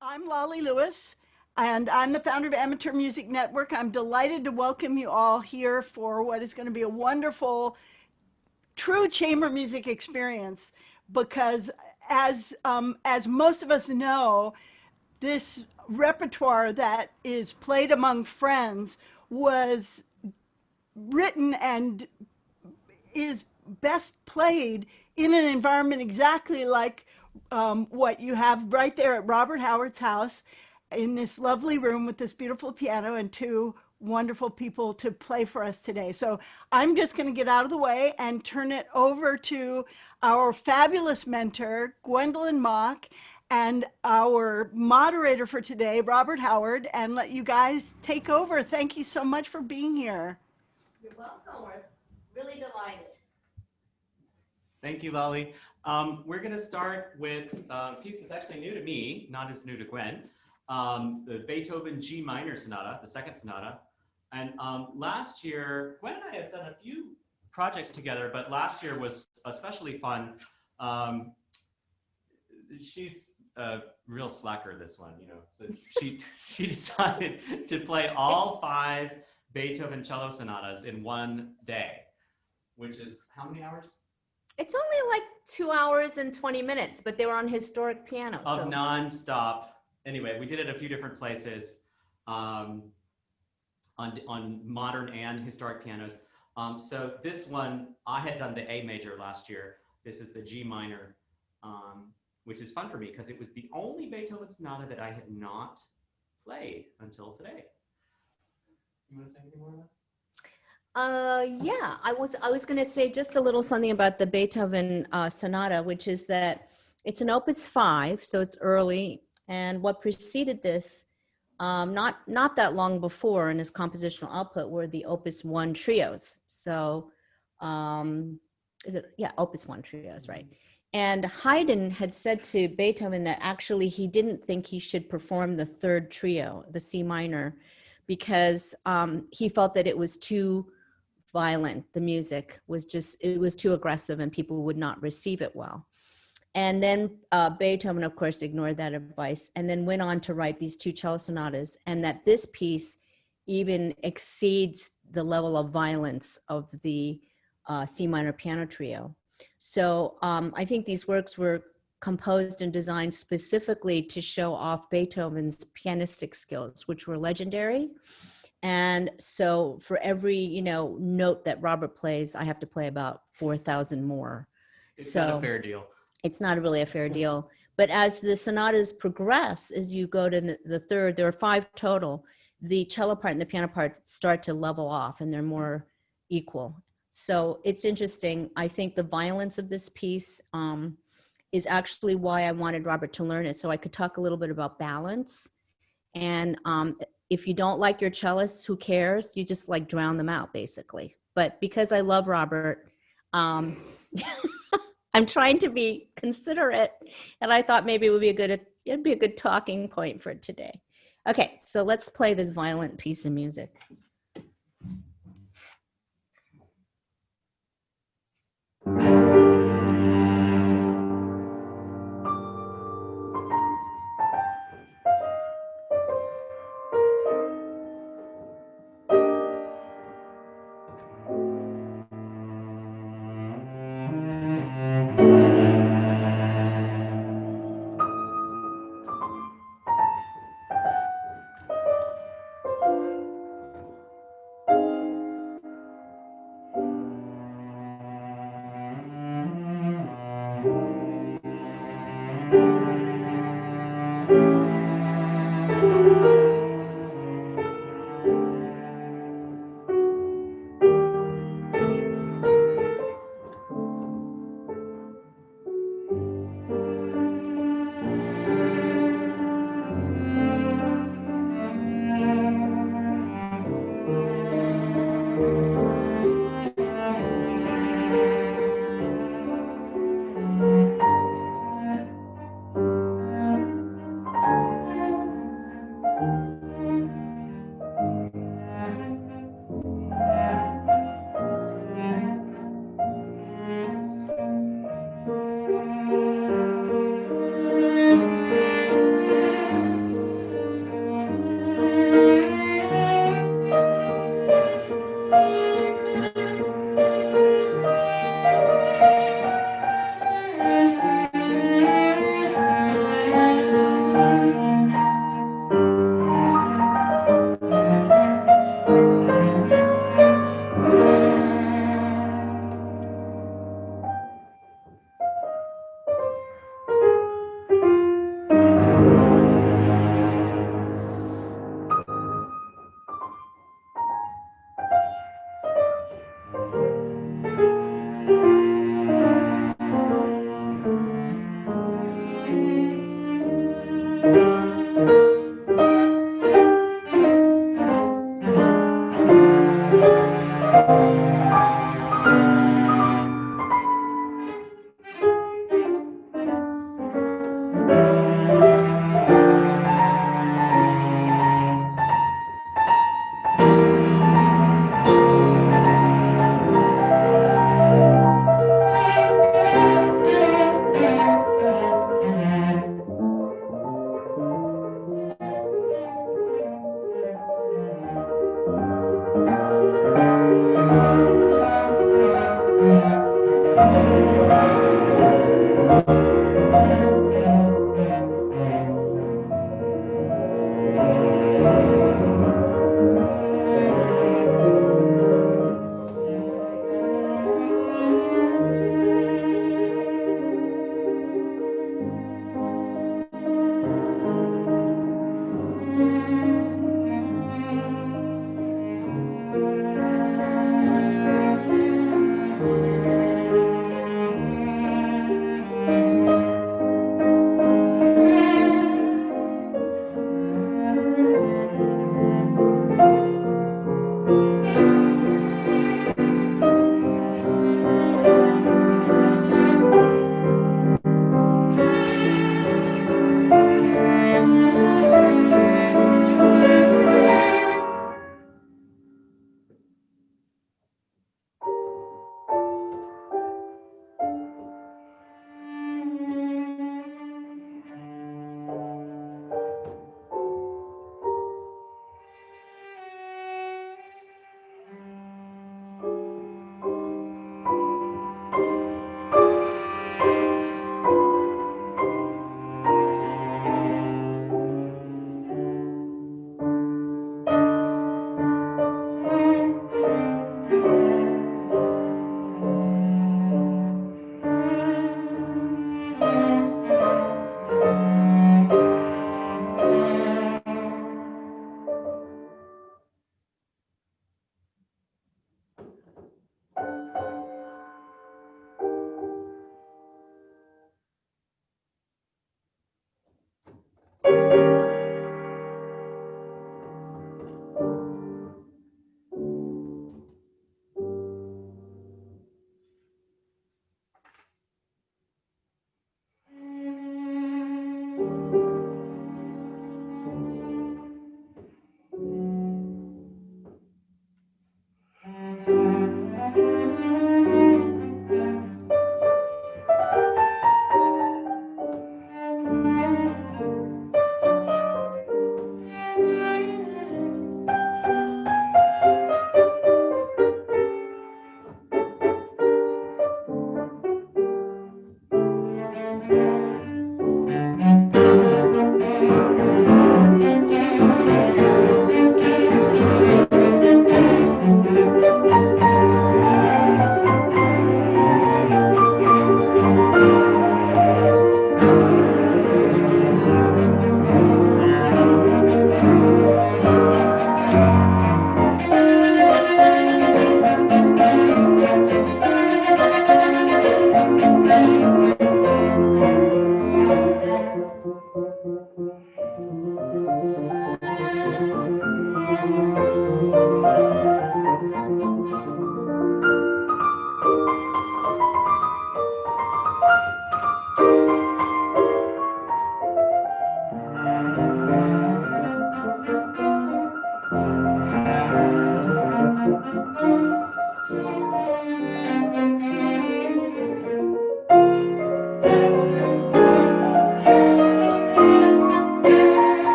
I'm Lolly Lewis, and I'm the founder of Amateur Music Network. I'm delighted to welcome you all here for what is going to be a wonderful, true chamber music experience. Because as most of us know, this repertoire that is played among friends was written and is best played in an environment exactly like what you have right there at Robert Howard's house in this lovely room with this beautiful piano and two wonderful people to play for us today. So I'm just going to get out of the way and turn it over to our fabulous mentor, Gwendolyn Mok, and our moderator for today, Robert Howard, and let you guys take over. Thank you so much for being here. You're welcome. We're really delighted. Thank you, Lolly. We're going to start with a piece that's actually new to me, not as new to Gwen, the Beethoven G minor sonata, the second sonata. And last year, Gwen and I have done a few projects together, but last year was especially fun. She's a real slacker, this one, you know. So she decided to play all 5 Beethoven cello sonatas in one day, which is how many hours? It's only like 2 hours and 20 minutes, but they were on historic piano. Of nonstop. Anyway, we did it a few different places on modern and historic pianos. So this one, I had done the A major last year. This is the G minor, which is fun for me because it was the only Beethoven sonata that I had not played until today. You want to say anything more on that? Yeah, I was going to say just a little something about the Beethoven Sonata, which is that it's an Opus 5, so it's early. And what preceded this, not that long before in his compositional output, were the Opus 1 trios. So, Opus 1 trios, right? And Haydn had said to Beethoven that actually he didn't think he should perform the third trio, the C minor, because he felt that it was too violent. The music was it was too aggressive and people would not receive it well. And then Beethoven, of course, ignored that advice and then went on to write these 2 cello sonatas, and that this piece even exceeds the level of violence of the C minor piano trio. So I think these works were composed and designed specifically to show off Beethoven's pianistic skills, which were legendary. And so for every, note that Robert plays, I have to play about 4,000 more. It's not a fair deal. It's not really a fair deal. But as the sonatas progress, as you go to the third, there are 5 total, the cello part and the piano part start to level off and they're more equal. So it's interesting. I think the violence of this piece is actually why I wanted Robert to learn it, so I could talk a little bit about balance. And if you don't like your cellists, who cares? You just drown them out, basically. But because I love Robert, I'm trying to be considerate, and I thought maybe it'd be a good talking point for today. Okay, so let's play this violent piece of music.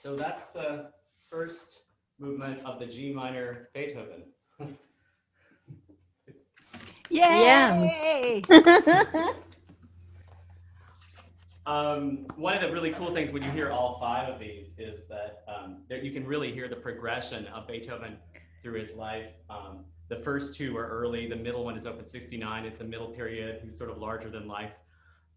So that's the first movement of the G minor Beethoven. Yay! One of the really cool things when you hear all five of these is that you can really hear the progression of Beethoven through his life. The first two are early. The middle one is Opus 69. It's a middle period. He's sort of larger than life.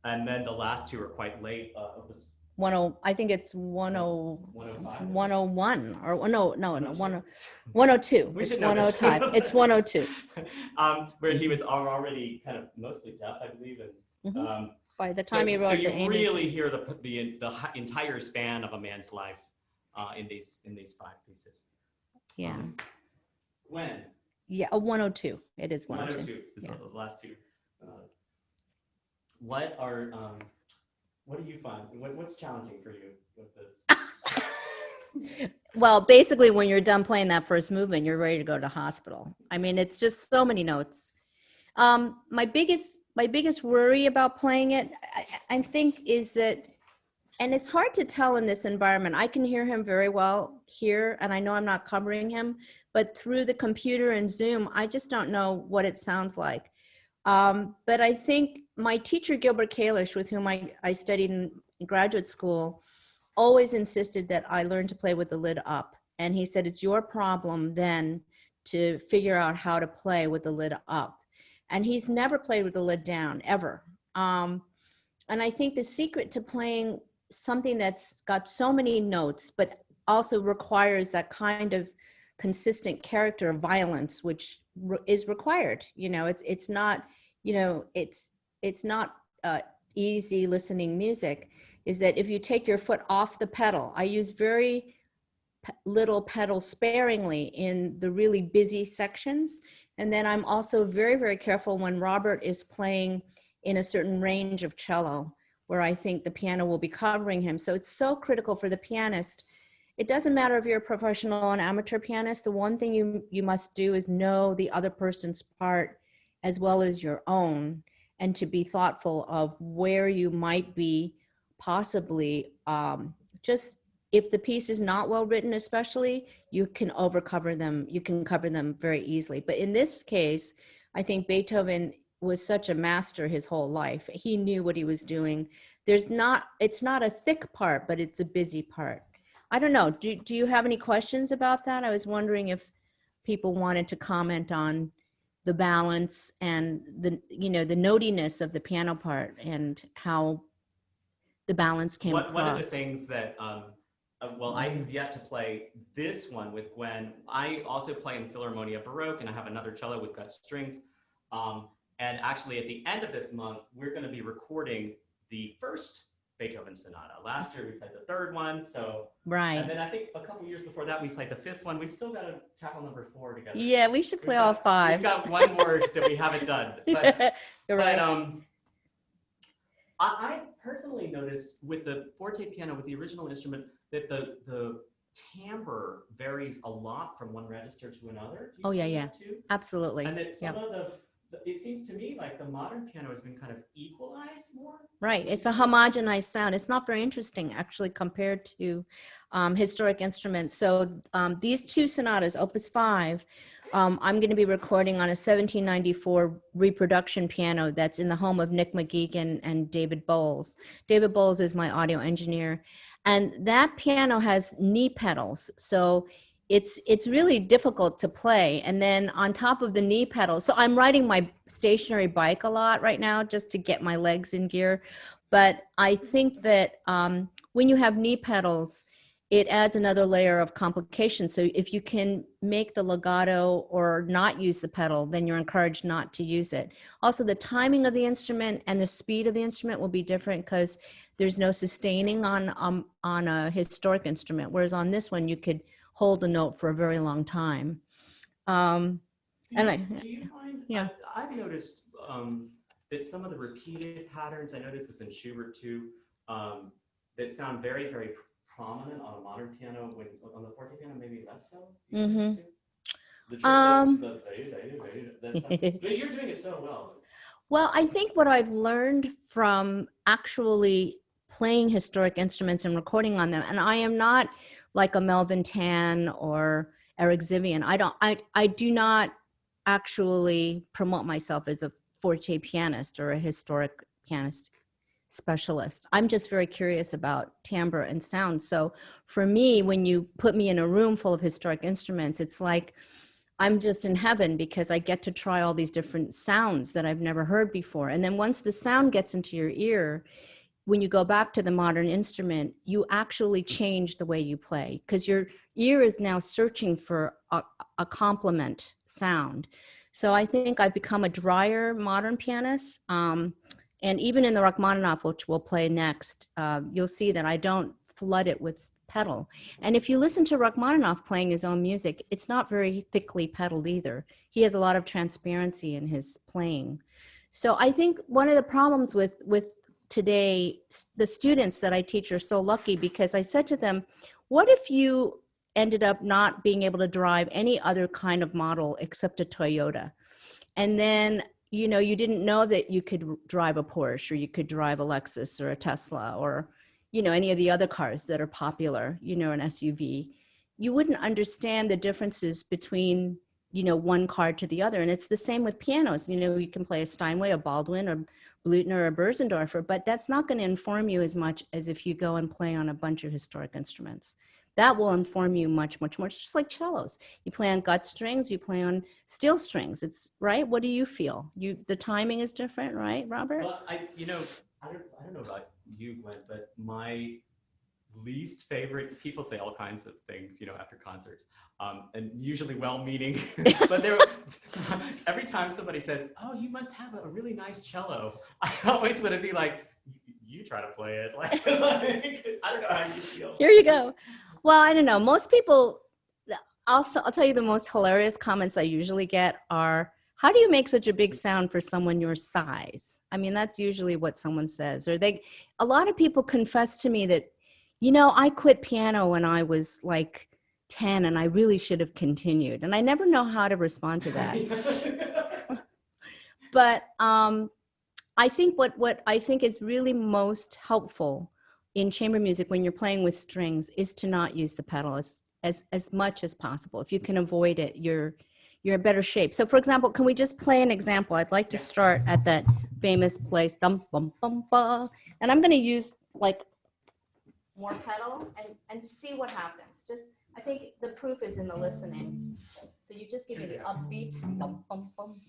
And then the last two are quite late. Opus 10, I think it's 105. 101 or no, 102. 102. We It's should know this. 105. It's 102. Where he was already kind of mostly deaf, I believe. And, Mhm. By the time he wrote so the you Amy. really hear the entire span of a man's life in these five pieces. Yeah. When? Yeah, a 102. It is 102. 102 is Yeah. the last two sonatas. What do you find? What's challenging for you with this? Well, basically, when you're done playing that first movement, you're ready to go to hospital. I mean, it's just so many notes. My biggest worry about playing it, I think, is that, and it's hard to tell in this environment. I can hear him very well here, and I know I'm not covering him, but through the computer and Zoom, I just don't know what it sounds like. But I think my teacher, Gilbert Kalish, with whom I studied in graduate school, always insisted that I learn to play with the lid up. And he said, it's your problem then to figure out how to play with the lid up. And he's never played with the lid down, ever. And I think the secret to playing something that's got so many notes, but also requires that kind of consistent character of violence, which is required. You know, it's not, you know, it's not easy listening music, is that if you take your foot off the pedal, I use very little pedal sparingly in the really busy sections. And then I'm also very, very careful when Robert is playing in a certain range of cello, where I think the piano will be covering him. So it's so critical for the pianist. It doesn't matter if you're a professional and amateur pianist. The one thing you must do is know the other person's part as well as your own, and to be thoughtful of where you might be possibly just, if the piece is not well written, especially, you can cover them very easily. But in this case, I think Beethoven was such a master his whole life. He knew what he was doing. It's not a thick part, but it's a busy part. I don't know. Do you have any questions about that? I was wondering if people wanted to comment on the balance and the notiness of the piano part and how the balance came across. One of the things that, well, I have yet to play this one with Gwen. I also play in Philharmonia Baroque, and I have another cello with gut strings. And actually, at the end of this month, we're going to be recording the first Beethoven Sonata. Last year, we played the third one. So, right. And then I think a couple years before that, we played the fifth one. We've still got to tackle number 4 together. Yeah, we should play all 5. We've got one more that we haven't done. But, You're right. I personally noticed with the forte piano, with the original instrument, that the timbre varies a lot from one register to another. Oh yeah, too? Absolutely. And that some of it seems to me like the modern piano has been kind of equalized more. Right, it's a homogenized sound. It's not very interesting actually compared to historic instruments. So these 2 sonatas, Opus 5, I'm going to be recording on a 1794 reproduction piano that's in the home of Nick McGeegan and David Bowles. David Bowles is my audio engineer. And that piano has knee pedals. So it's really difficult to play. And then on top of the knee pedals, so I'm riding my stationary bike a lot right now just to get my legs in gear. But I think that when you have knee pedals, it adds another layer of complication. So if you can make the legato or not use the pedal, then you're encouraged not to use it. Also, the timing of the instrument and the speed of the instrument will be different because there's no sustaining on a historic instrument, whereas on this one you could hold a note for a very long time. Do you find? Yeah. I've noticed that some of the repeated patterns, I noticed this in Schubert too, that sound very, very prominent on a modern piano. When on the forte piano, maybe less so. Mm-hmm. But you're doing it so well. Well, I think what I've learned from actually playing historic instruments and recording on them. And I am not like a Melvin Tan or Eric Zivian. I do not actually promote myself as a forte pianist or a historic pianist specialist. I'm just very curious about timbre and sound. So for me, when you put me in a room full of historic instruments, it's like I'm just in heaven because I get to try all these different sounds that I've never heard before. And then once the sound gets into your ear, when you go back to the modern instrument, you actually change the way you play because your ear is now searching for a complement sound. So I think I've become a drier modern pianist. And even in the Rachmaninoff, which we'll play next, you'll see that I don't flood it with pedal. And if you listen to Rachmaninoff playing his own music, it's not very thickly pedaled either. He has a lot of transparency in his playing. So I think one of the problems with today, the students that I teach are so lucky because I said to them, what if you ended up not being able to drive any other kind of model except a Toyota? And then, you know, you didn't know that you could drive a Porsche or you could drive a Lexus or a Tesla or, you know, any of the other cars that are popular, you know, an SUV. You wouldn't understand the differences between, you know, one car to the other. And it's the same with pianos. You know, you can play a Steinway, a Baldwin, or Blüthner, or a Bösendorfer, but that's not going to inform you as much as if you go and play on a bunch of historic instruments. That will inform you much, much more. It's just like cellos. You play on gut strings, you play on steel strings. It's right. What do you feel? The timing is different, right, Robert? Well, I don't know about you, Gwen, but my least favorite, people say all kinds of things, you know, after concerts, and usually well-meaning, but every time somebody says, oh, you must have a really nice cello, I always want to be like, you try to play it. Like, I don't know how you feel. Here you go. Well, I don't know. Most people, I'll tell you the most hilarious comments I usually get are, how do you make such a big sound for someone your size? I mean, that's usually what someone says. Or a lot of people confess to me that, you know, I quit piano when I was like 10 and I really should have continued. And I never know how to respond to that. But I think what I think is really most helpful in chamber music when you're playing with strings is to not use the pedal as much as possible. If you can avoid it, you're in better shape. So for example, can we just play an example? I'd like to start at that famous place, dum bum bum ba, and I'm going to use like more pedal and see what happens. I think the proof is in the listening. So you just give me the upbeats, dum bum bum.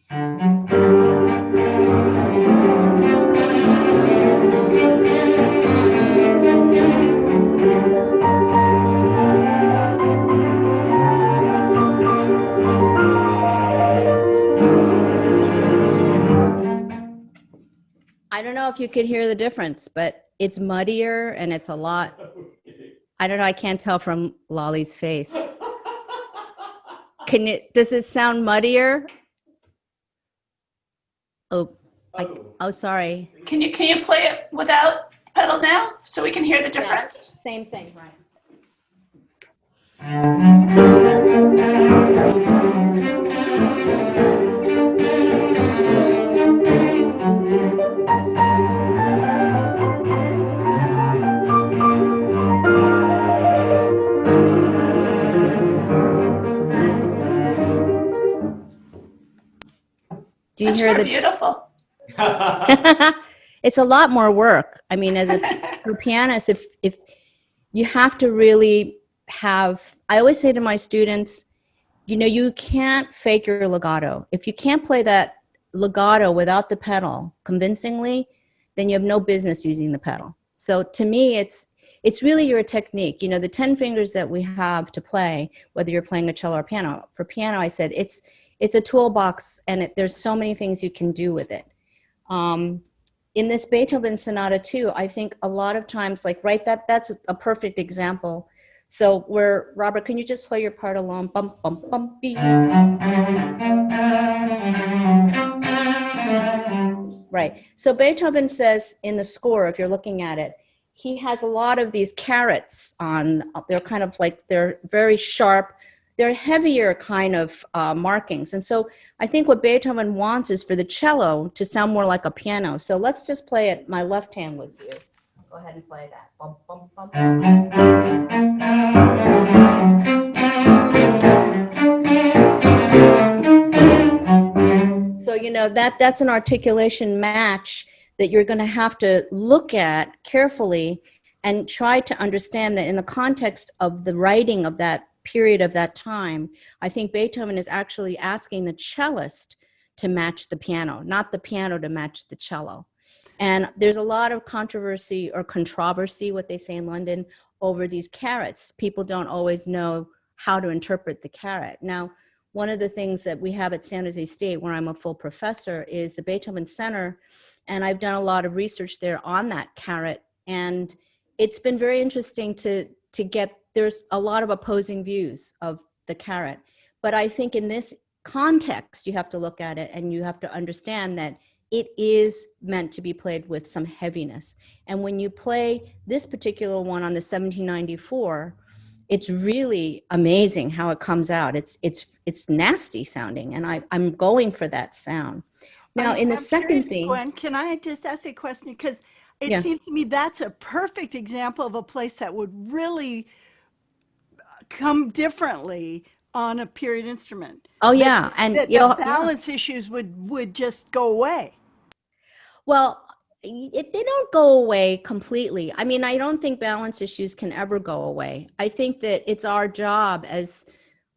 I don't know if you could hear the difference, but it's muddier and it's a lot. I don't know. I can't tell from Lolly's face. Does it sound muddier? Oh, sorry. Can you play it without pedal now so we can hear the difference? Yeah, same thing, right? Do you That's hear the beautiful? It's a lot more work. I mean, as a pianist, if you have to really have, I always say to my students, you know, you can't fake your legato. If you can't play that legato without the pedal convincingly, then you have no business using the pedal. So to me, it's really your technique. You know, the 10 fingers that we have to play, whether you're playing a cello or piano. For piano, I said it's a toolbox, and there's so many things you can do with it. In this Beethoven Sonata too, I think a lot of times, like, right, that's a perfect example. So where, Robert, can you just play your part along? Bum, bum, bum, bee. Right. So Beethoven says in the score, if you're looking at it, he has a lot of these carrots on, they're kind of like, they're very sharp, they're heavier kind of markings. And so I think what Beethoven wants is for the cello to sound more like a piano. So let's just play it, my left hand with you. Go ahead and play that. Bum, bum, bum. So, you know, that's an articulation match that you're going to have to look at carefully and try to understand that in the context of the writing of that period of that time. I think Beethoven is actually asking the cellist to match the piano, not the piano to match the cello. And there's a lot of controversy or controversy, what they say in London, over these carats. People don't always know how to interpret the carat. Now, one of the things that we have at San Jose State, where I'm a full professor, is the Beethoven Center. And I've done a lot of research there on that carat. And it's been very interesting to get, there's a lot of opposing views of the carat. But I think in this context, you have to look at it and you have to understand that it is meant to be played with some heaviness. And when you play this particular one on the 1794, it's really amazing how it comes out. It's nasty sounding, and I'm going for that sound. Now, in the second theme, Gwen, can I just ask a question? Because it seems to me that's a perfect example of a place that would really come differently on a period instrument. Oh yeah, and the balance issues would just go away. Well, they don't go away completely. I mean, I don't think balance issues can ever go away. I think that it's our job as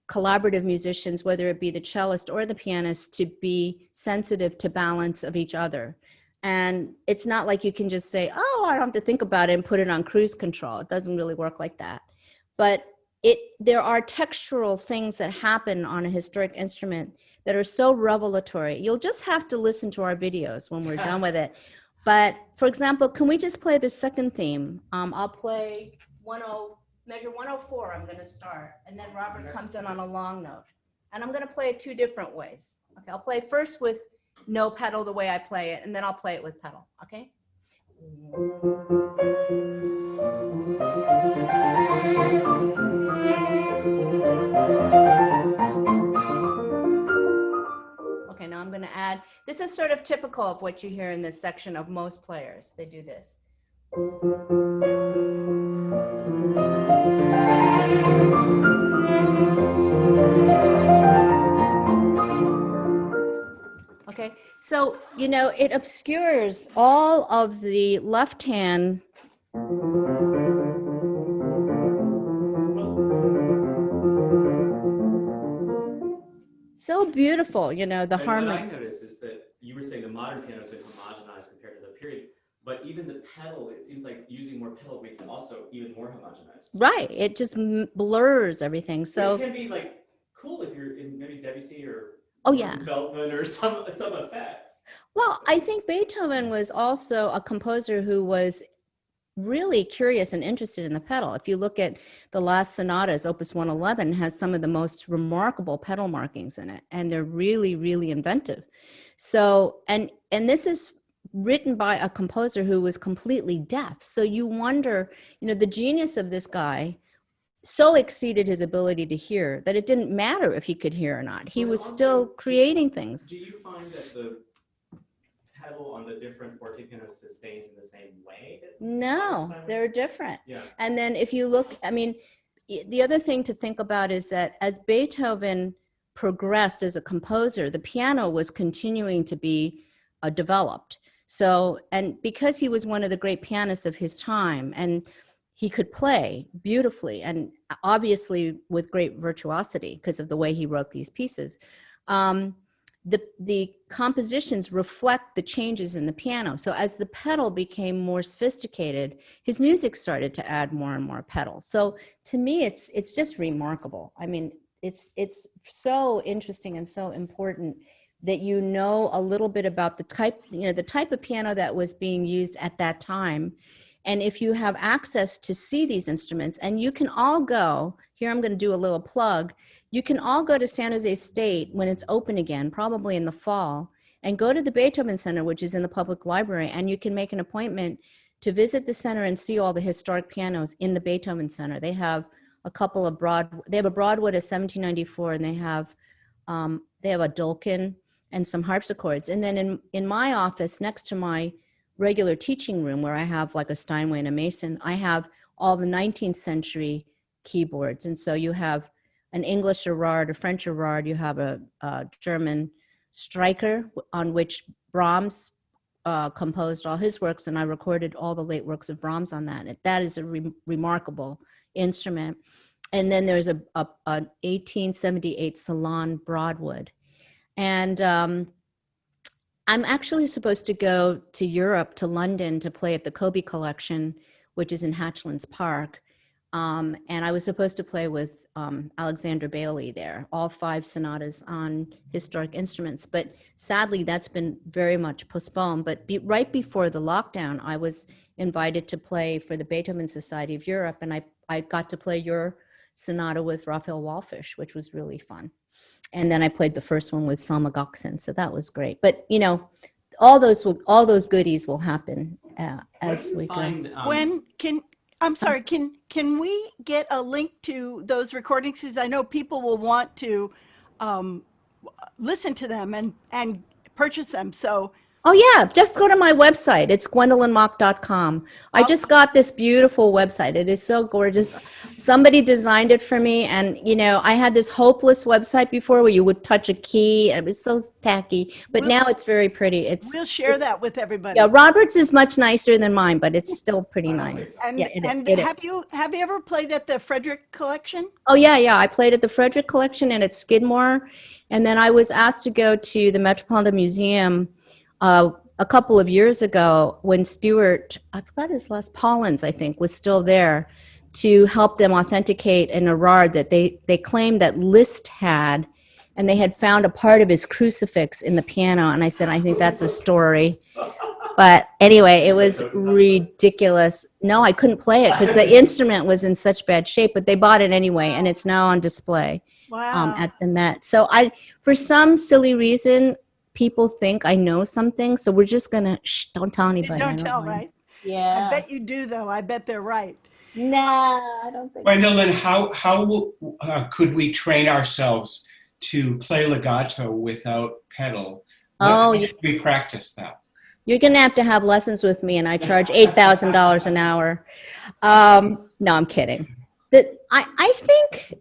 collaborative musicians, whether it be the cellist or the pianist, to be sensitive to balance of each other. And it's not like you can just say, oh, I don't have to think about it and put it on cruise control. It doesn't really work like that. But there are textural things that happen on a historic instrument that are so revelatory. You'll just have to listen to our videos when we're done with it. But for example, can we just play the second theme? I'll play measure 104, I'm gonna start. And then Robert comes in on a long note. And I'm gonna play it two different ways. Okay, I'll play first with no pedal the way I play it, and then I'll play it with pedal, okay? Okay, now I'm going to add, this is sort of typical of what you hear in this section of most players. They do this. Okay, so, you know, it obscures all of the left hand. So beautiful, you know, the harmony. What I noticed is that you were saying the modern piano has been homogenized compared to the period, but even the pedal, it seems like using more pedal makes it also even more homogenized. Right, it just blurs everything. So which can be like cool if you're in maybe Debussy or Feldman or some effects. Well, I think Beethoven was also a composer who was really curious and interested in the pedal. If you look at the last sonatas, Opus 111 has some of the most remarkable pedal markings in it, and they're really, really inventive. So, and this is written by a composer who was completely deaf. So you wonder, you know, the genius of this guy so exceeded his ability to hear that it didn't matter if he could hear or not. He was still creating things. Do you find that the pedal on the different forte pianos sustains in the same way? No, they're different. Yeah. And then if you look, I mean, the other thing to think about is that as Beethoven progressed as a composer, the piano was continuing to be developed. So, and because he was one of the great pianists of his time, and he could play beautifully and obviously with great virtuosity because of the way he wrote these pieces, the compositions reflect the changes in the piano. So as the pedal became more sophisticated, his music started to add more and more pedal. So to me, it's just remarkable. I mean, it's so interesting and so important that you know a little bit about the type, you know, the type of piano that was being used at that time. And if you have access to see these instruments, and you can all go, here I'm going to do a little plug, you can all go to San Jose State when it's open again, probably in the fall, and go to the Beethoven Center, which is in the public library, and you can make an appointment to visit the center and see all the historic pianos in the Beethoven Center. They have a couple of they have a Broadwood of 1794, and they have a Dulcan and some harpsichords. And then in my office, next to my regular teaching room where I have like a Steinway and a Mason, I have all the 19th century keyboards. And so you have an English Erard, a French Erard, you have a German Streicher on which Brahms composed all his works, and I recorded all the late works of Brahms on that. That is a remarkable instrument. And then there's a 1878 Salon Broadwood. And I'm actually supposed to go to Europe, to London, to play at the Kobe Collection, which is in Hatchlands Park. And I was supposed to play with Alexander Bailey there, all 5 sonatas on historic instruments. But sadly, that's been very much postponed. But right before the lockdown, I was invited to play for the Beethoven Society of Europe. And I got to play your sonata with Raphael Wallfisch, which was really fun. And then I played the first one with Selma Goxen, so that was great. But you know, all those goodies will happen as we go. Gwen, I'm sorry, can we get a link to those recordings? Because I know people will want to listen to them and purchase them. So. Oh yeah, just go to my website. It's gwendolynmok.com. I just got this beautiful website. It is so gorgeous. Somebody designed it for me, and you know, I had this hopeless website before where you would touch a key and it was so tacky, but now it's very pretty. We'll share that with everybody. Yeah, Robert's is much nicer than mine, but it's still pretty nice. And, yeah, have you ever played at the Frederick Collection? Oh yeah, I played at the Frederick Collection and at Skidmore, and then I was asked to go to the Metropolitan Museum a couple of years ago when Stuart, I forgot his last, Pollins, I think, was still there to help them authenticate an Erard that they claimed that Liszt had, and they had found a part of his crucifix in the piano. And I said, I think that's a story. But anyway, it was ridiculous. No, I couldn't play it because the instrument was in such bad shape, but they bought it anyway, and it's now on display at the Met. So for some silly reason, people think I know something, so we're just gonna don't tell anybody. Don't tell, right? Yeah. I bet you do, though. I bet they're right. Nah, I don't think. Gwendolyn, how could we train ourselves to play legato without pedal? How should we practice that? You're gonna have lessons with me, and I charge $8,000 an hour. No, I'm kidding. I think.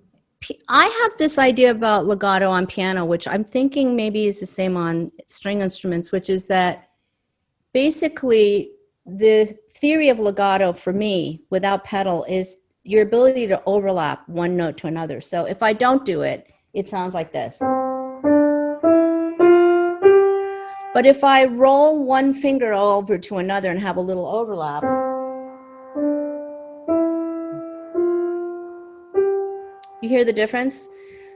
I have this idea about legato on piano, which I'm thinking maybe is the same on string instruments, which is that basically the theory of legato for me without pedal is your ability to overlap one note to another. So if I don't do it, it sounds like this. But if I roll one finger over to another and have a little overlap, you hear the difference?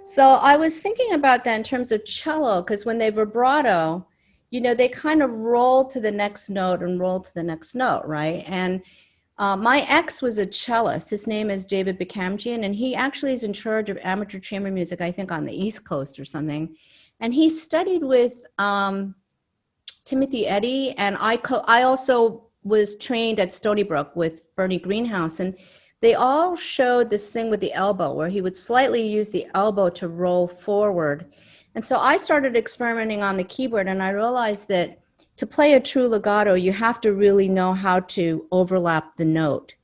So I was thinking about that in terms of cello, because when they vibrato, you know, they kind of roll to the next note and roll to the next note, right? And my ex was a cellist. His name is David Bekamjian, and he actually is in charge of amateur chamber music, I think on the East Coast or something. And he studied with Timothy Eddy, and I also was trained at Stony Brook with Bernie Greenhouse, and they all showed this thing with the elbow where he would slightly use the elbow to roll forward. And so I started experimenting on the keyboard, and I realized that to play a true legato, you have to really know how to overlap the note.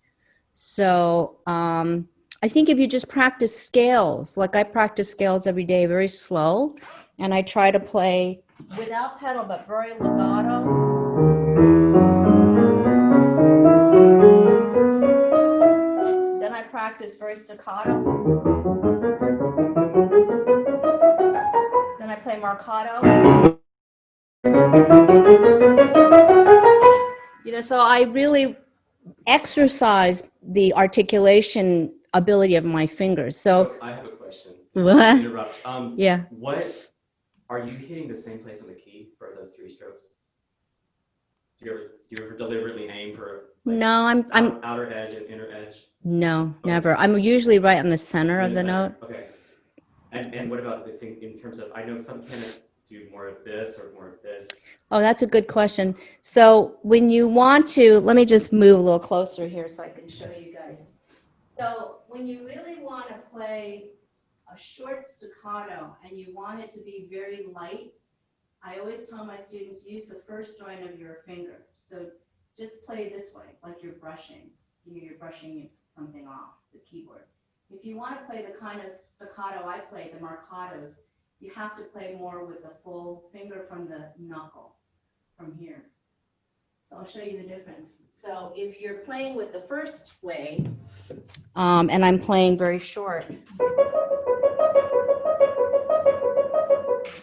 So I think if you just practice scales, like I practice scales every day, very slow, and I try to play without pedal, but very legato. Then I practice very staccato. Then I play marcato. You know, so I really exercise the articulation ability of my fingers. So I have a question. What? Interrupt. Yeah. What are you hitting the same place on the key for those 3 strokes? Do you ever deliberately aim for No, I'm outer edge and inner edge? No, never. I'm usually right on the center of the note. Okay. And what about in terms of, I know some pianists do more of this or more of this. Oh, that's a good question. So when you want to, let me just move a little closer here so I can show you guys. So when you really want to play a short staccato and you want it to be very light, I always tell my students, use the first joint of your finger. So just play this way, like you're brushing. You're brushing something off the keyboard. If you want to play the kind of staccato I play, the marcatos, you have to play more with the full finger from the knuckle, from here. So I'll show you the difference. So if you're playing with the first way, and I'm playing very short,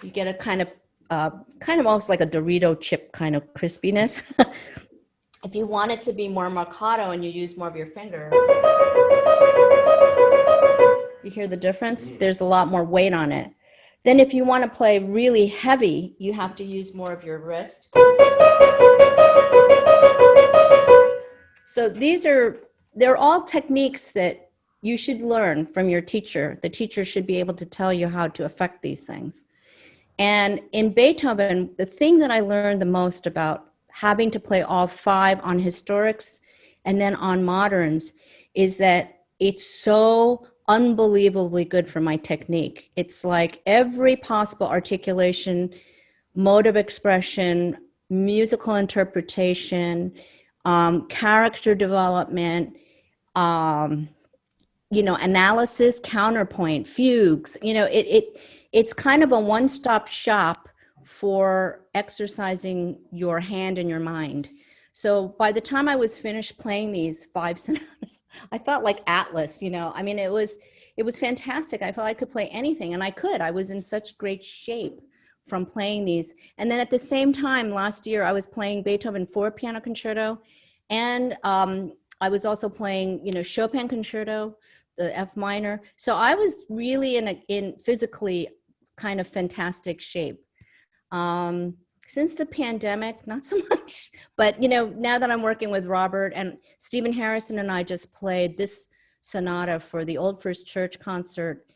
you get a kind of almost like a Dorito chip kind of crispiness. If you want it to be more marcato and you use more of your finger, you hear the difference? There's a lot more weight on it. Then if you want to play really heavy, you have to use more of your wrist. So they're all techniques that you should learn from your teacher. The teacher should be able to tell you how to affect these things. And in Beethoven, the thing that I learned the most about having to play all 5 on historics and then on moderns is that it's so unbelievably good for my technique. It's like every possible articulation, mode of expression, musical interpretation, character development, analysis, counterpoint, fugues. It's kind of a one-stop shop for exercising your hand and your mind. So by the time I was finished playing these 5 sonatas, I felt like Atlas, I mean, it was fantastic. I felt I could play anything, and I could. I was in such great shape from playing these. And then at the same time, last year, I was playing Beethoven 4 piano concerto, and I was also playing, Chopin concerto, the F minor. So I was really in physically kind of fantastic shape. Since the pandemic, not so much, but now that I'm working with Robert, and Stephen Harrison and I just played this sonata for the Old First Church concert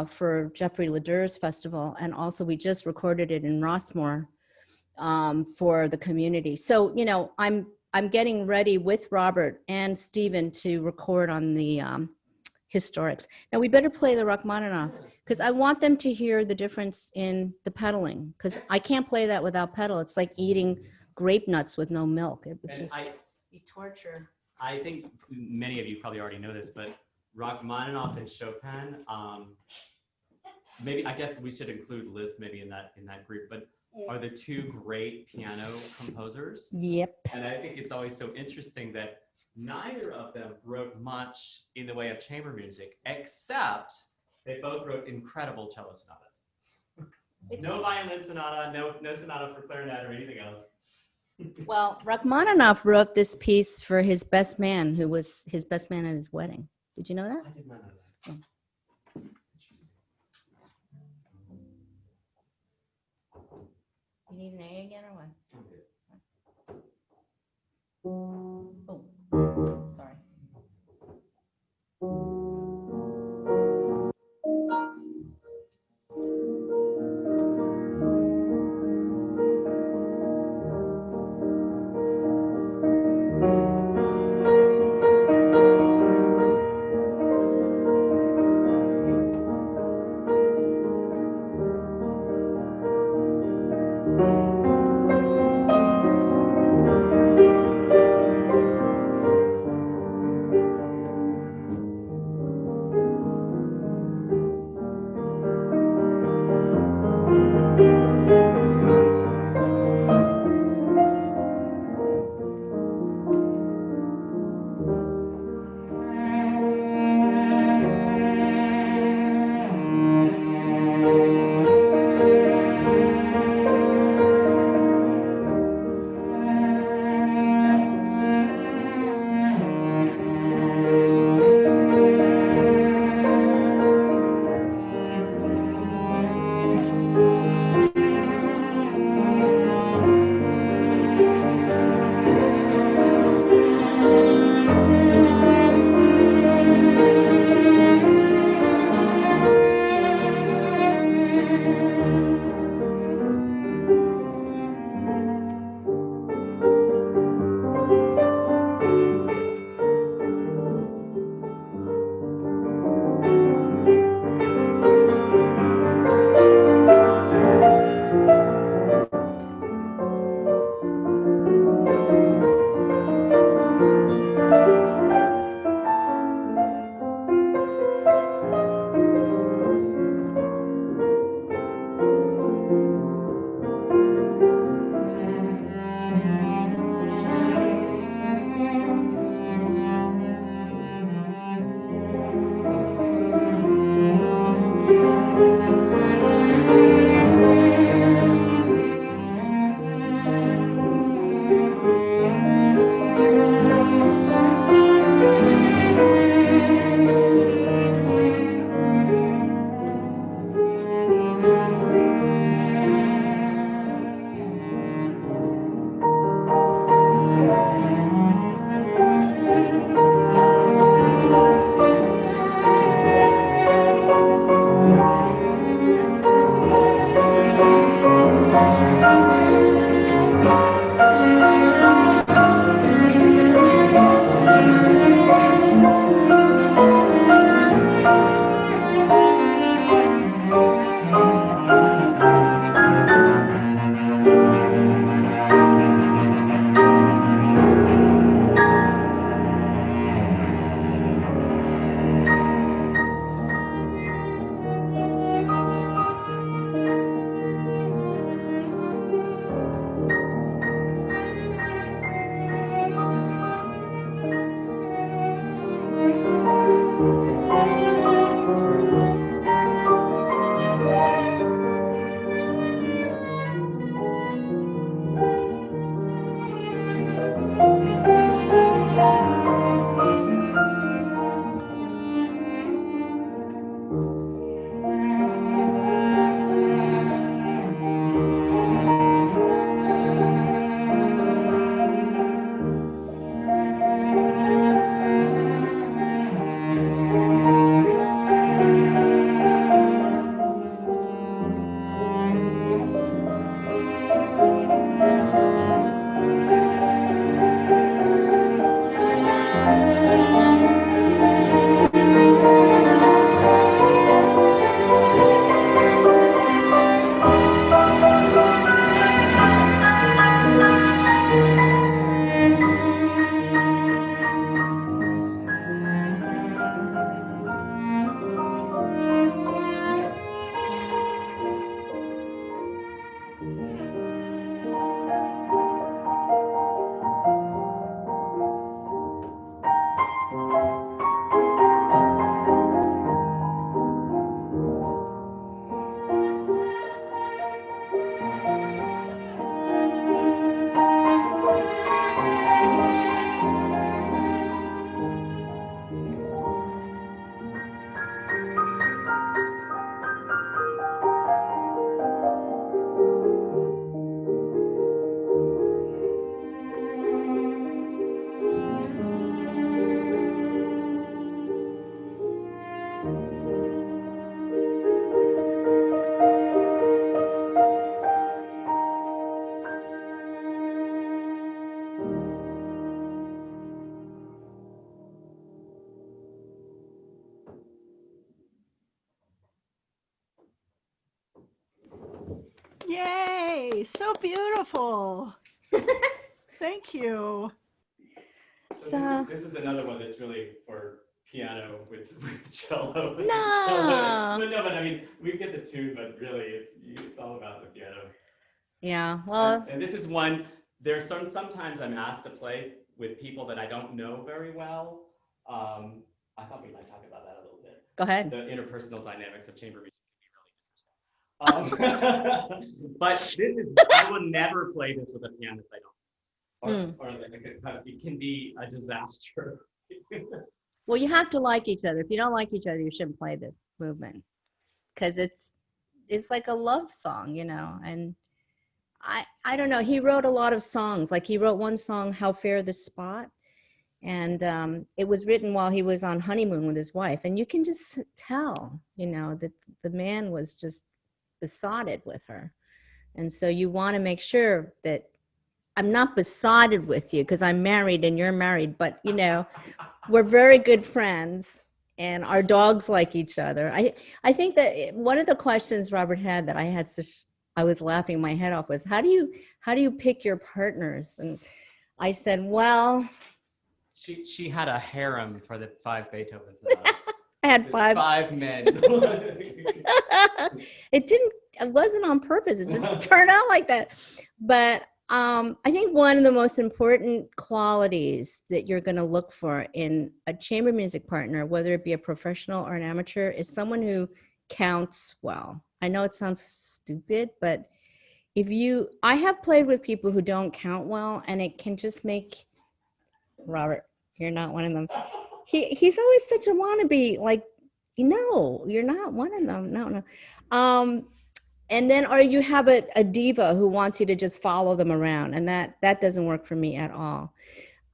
for Jeffrey Leder's festival, and also we just recorded it in Rossmore for the community. So I'm getting ready with Robert and Stephen to record on the historics. Now we better play the Rachmaninoff because I want them to hear the difference in the pedaling, because I can't play that without pedal. It's like eating grape nuts with no milk. It would just be torture. I think many of you probably already know this, but Rachmaninoff and Chopin, maybe I guess we should include Liz maybe in that group, but are the 2 great piano composers. Yep. And I think it's always so interesting that neither of them wrote much in the way of chamber music, except they both wrote incredible cello sonatas. No violin sonata, no sonata for clarinet or anything else. Well, Rachmaninoff wrote this piece for his best man, who was his best man at his wedding. Did you know that? I did not know that. Yeah. You need an A again or what? Oh, sorry. Yay, so beautiful. Thank you. So this is another one that's really for piano with cello. No. But I mean, we get the tune, but really it's all about the piano. Yeah, well, And this is one, there's sometimes I'm asked to play with people that I don't know very well. I thought we might talk about that a little bit. go ahead. The interpersonal dynamics of chamber music can be really interesting. But this is, I will never play this with a pianist I don't, or because it can be a disaster. Well, you have to like each other. If you don't like each other, you shouldn't play this movement, because it's like a love song, you know. And I don't know. He wrote a lot of songs. Like he wrote one song, "How Fair the Spot," and it was written while he was on honeymoon with his wife. And you can just tell, you know, that the man was just besotted with her. And so you want to make sure that I'm not besotted with you because I'm married and you're married, but you know, we're very good friends and our dogs like each other. I think that one of the questions Robert had that I was laughing my head off with, how do you pick your partners? And I said, well, she had a harem for the 5 Beethoven sonatas. I had 5. 5 men. It wasn't on purpose. It just turned out like that. But I think one of the most important qualities that you're going to look for in a chamber music partner, whether it be a professional or an amateur, is someone who counts well. I know it sounds stupid, but I have played with people who don't count well, and it can just make, Robert, you're not one of them. He's always such a wannabe, like, no, you're not one of them. No. And then, or you have a diva who wants you to just follow them around, and that doesn't work for me at all.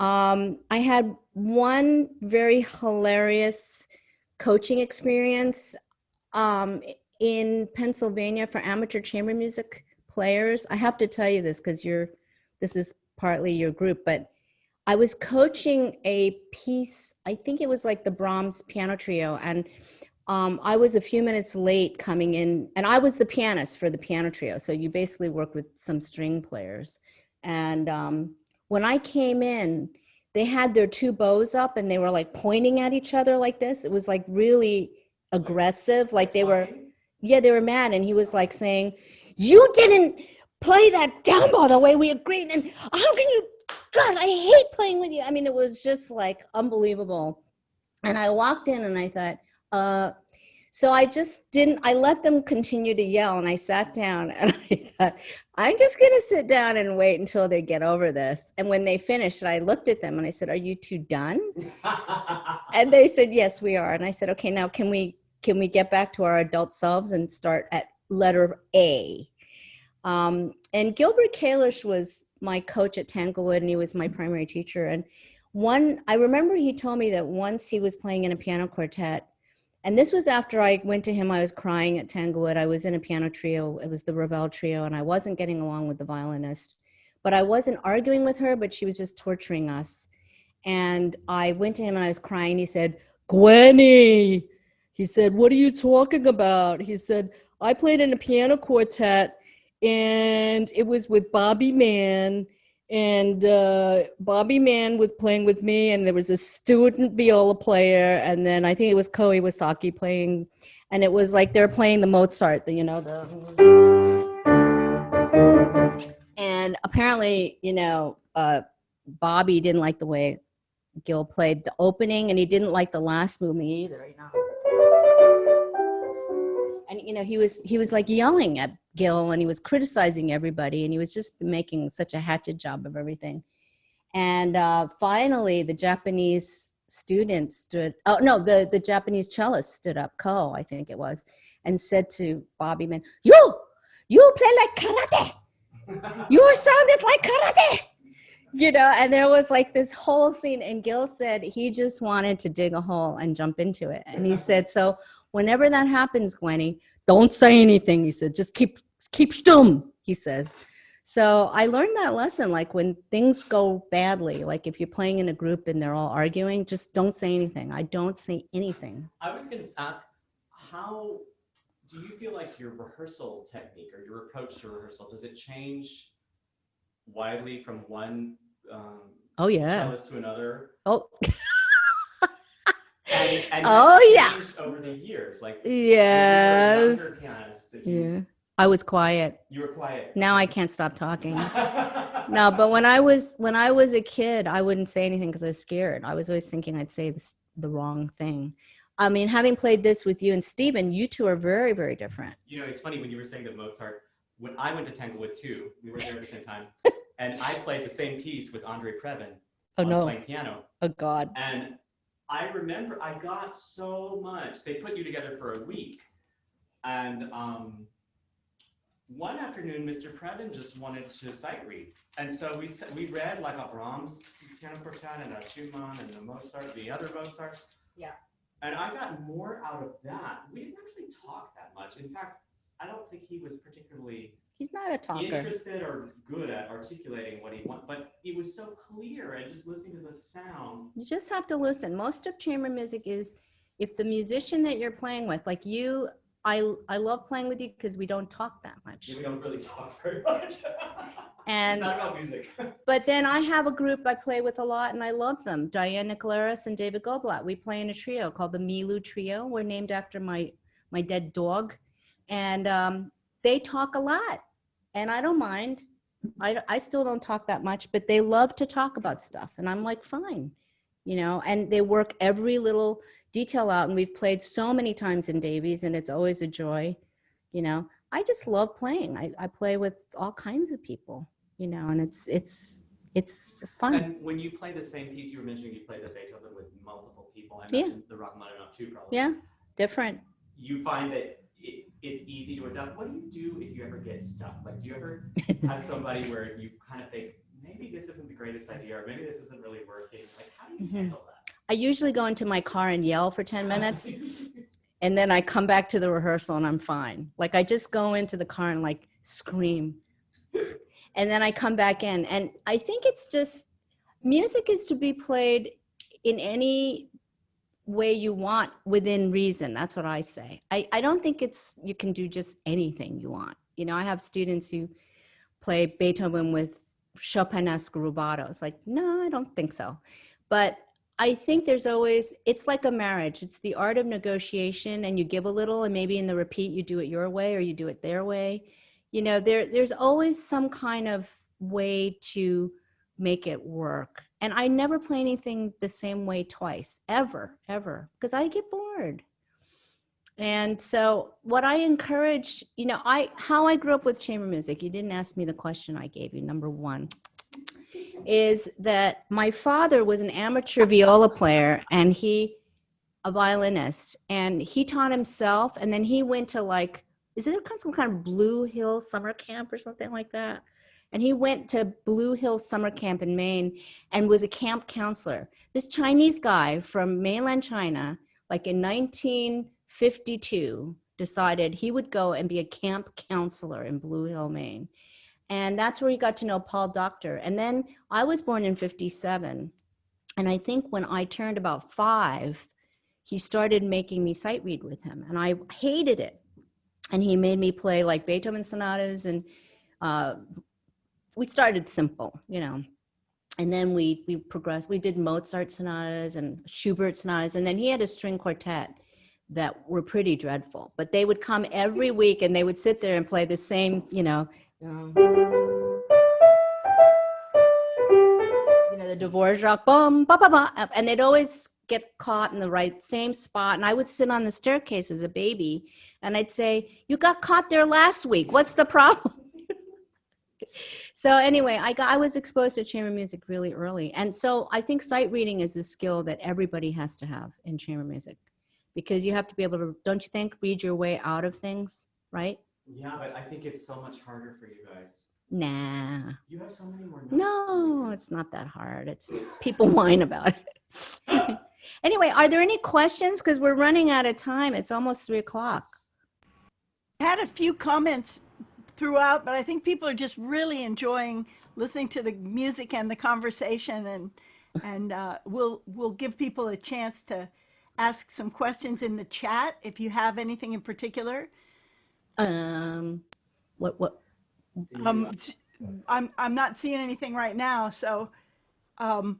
I had one very hilarious coaching experience in Pennsylvania for amateur chamber music players. I have to tell you this because this is partly your group, but I was coaching a piece, I think it was like the Brahms piano trio, and I was a few minutes late coming in, and I was the pianist for the piano trio. So you basically work with some string players. And when I came in, they had their 2 bows up and they were like pointing at each other like this. It was like really aggressive. Like they were mad. And he was like saying, "You didn't play that down bow the way we agreed. And how can you, God, I hate playing with you." I mean, it was just unbelievable. And I walked in and I thought, so I let them continue to yell, and I sat down and I thought, I'm just going to sit down and wait until they get over this. And when they finished, I looked at them and I said, "Are you 2 done?" And they said, "Yes, we are." And I said, "Okay, now can we get back to our adult selves and start at letter A?" And Gilbert Kalish was my coach at Tanglewood, and he was my primary teacher. And I remember he told me that once he was playing in a piano quartet, and this was after I went to him. I was crying at Tanglewood. I was in a piano trio. It was the Ravel trio, and I wasn't getting along with the violinist. But I wasn't arguing with her, but she was just torturing us. And I went to him and I was crying. He said, "Gwenny," he said, "what are you talking about?" He said, "I played in a piano quartet, and it was with Bobby Mann. And Bobby Mann was playing with me, and there was a student viola player, and then I think it was Ko Iwasaki playing, and it was like they're playing the Mozart, and apparently, Bobby didn't like the way Gil played the opening, and he didn't like the last movement either, And he was like yelling at Gil, and he was criticizing everybody, and he was just making such a hatchet job of everything. And finally, the Japanese student the Japanese cellist stood up, Ko, I think it was, and said to Bobby Mann, you play like karate. Your sound is like karate. And there was like this whole scene, and Gil said he just wanted to dig a hole and jump into it. And he said, "So whenever that happens, Gwenny, don't say anything." He said, "Just keep stum," he says. So I learned that lesson, like when things go badly, like if you're playing in a group and they're all arguing, just don't say anything. I don't say anything. I was going to ask, how do you feel like your rehearsal technique or your approach to rehearsal, does it change widely from one Oh yeah. cellist to another? Oh. And Oh has it yeah. changed over the years? Like Yes. when you were a younger pianist, did you? Yeah. I was quiet. You were quiet. Now I can't stop talking. No, but when I was a kid, I wouldn't say anything because I was scared. I was always thinking I'd say the wrong thing. I mean, having played this with you and Stephen, you two are very, very different. You know, it's funny when you were saying that Mozart, when I went to Tanglewood too, we were there at the same time, and I played the same piece with Andre Previn playing piano. Oh God. And I remember I got so much. They put you together for a week, and one afternoon, Mr. Previn just wanted to sight read, and so we read like a Brahms piano quartet and a Schumann and the Mozart, the other Mozart. Yeah. And I got more out of that. We didn't actually talk that much. In fact, I don't think he was particularly He's not a talker. interested or good at articulating what he wanted, but it was so clear and just listening to the sound. You just have to listen. Most of chamber music is if the musician that you're playing with, like you, I love playing with you because we don't talk that much. Yeah, we don't really talk very much. And not about music. but then I have a group I play with a lot and I love them. Diane Nicolaris and David Goblat. We play in a trio called the Milo Trio. We're named after my dead dog. And they talk a lot. And I don't mind. I still don't talk that much, but they love to talk about stuff. And I'm like, fine, you know, and they work every little detail out. And we've played so many times in Davies and it's always a joy, you know. I just love playing. I play with all kinds of people, you know, and it's fun. And when you play the same piece, you were mentioning you play the Beethoven with multiple people. I mentioned the Rachmaninoff too, probably. Yeah, different. You find that it's easy to adapt. What do you do if you ever get stuck? Like, do you ever have somebody where you kind of think, maybe this isn't the greatest idea, or maybe this isn't really working? Like, how do you handle that? I usually go into my car and yell for 10 minutes. And then I come back to the rehearsal and I'm fine. Like I just go into the car and like scream. And then I come back in. And I think it's just, music is to be played in any way you want within reason. That's what I say. I don't think you can do just anything you want. You know, I have students who play Beethoven with Chopin-esque rubatos. Like, no, I don't think so. But I think there's always, it's like a marriage. It's the art of negotiation, and you give a little, and maybe in the repeat, you do it your way or you do it their way. You know, there's always some kind of way to make it work. And I never play anything the same way twice, ever, because I get bored. And so what I encourage, you know, how I grew up with chamber music, you didn't ask me the question I gave you, number one, is that my father was an amateur viola player and a violinist, and he taught himself, and then he went to like, is there some kind of Blue Hill summer camp or something like that? And he went to Blue Hill summer camp in Maine and was a camp counselor. This Chinese guy from mainland China, like in 1952, decided he would go and be a camp counselor in Blue Hill, Maine. And that's where he got to know Paul Doctor. And then I was born in 57. And I think when I turned about 5, he started making me sight read with him. And I hated it. And he made me play like Beethoven sonatas. And we started simple, you know. And then we progressed. We did Mozart sonatas and Schubert sonatas. And then he had a string quartet that were pretty dreadful. But they would come every week and they would sit there and play the same, you know, the Dvorak, boom, ba ba ba, and they'd always get caught in the right same spot. And I would sit on the staircase as a baby, and I'd say, "You got caught there last week. What's the problem?" So anyway, I was exposed to chamber music really early, and so I think sight reading is a skill that everybody has to have in chamber music, because you have to be able to, don't you think, read your way out of things, right? Yeah, but I think it's so much harder for you guys. Nah. You have so many more notes. No, it's not that hard. It's just people whine about it. Anyway, are there any questions? Because we're running out of time. It's almost 3:00. I had a few comments throughout, but I think people are just really enjoying listening to the music and the conversation, and we'll give people a chance to ask some questions in the chat if you have anything in particular. What? Do you, Um, I'm not seeing anything right now, so um,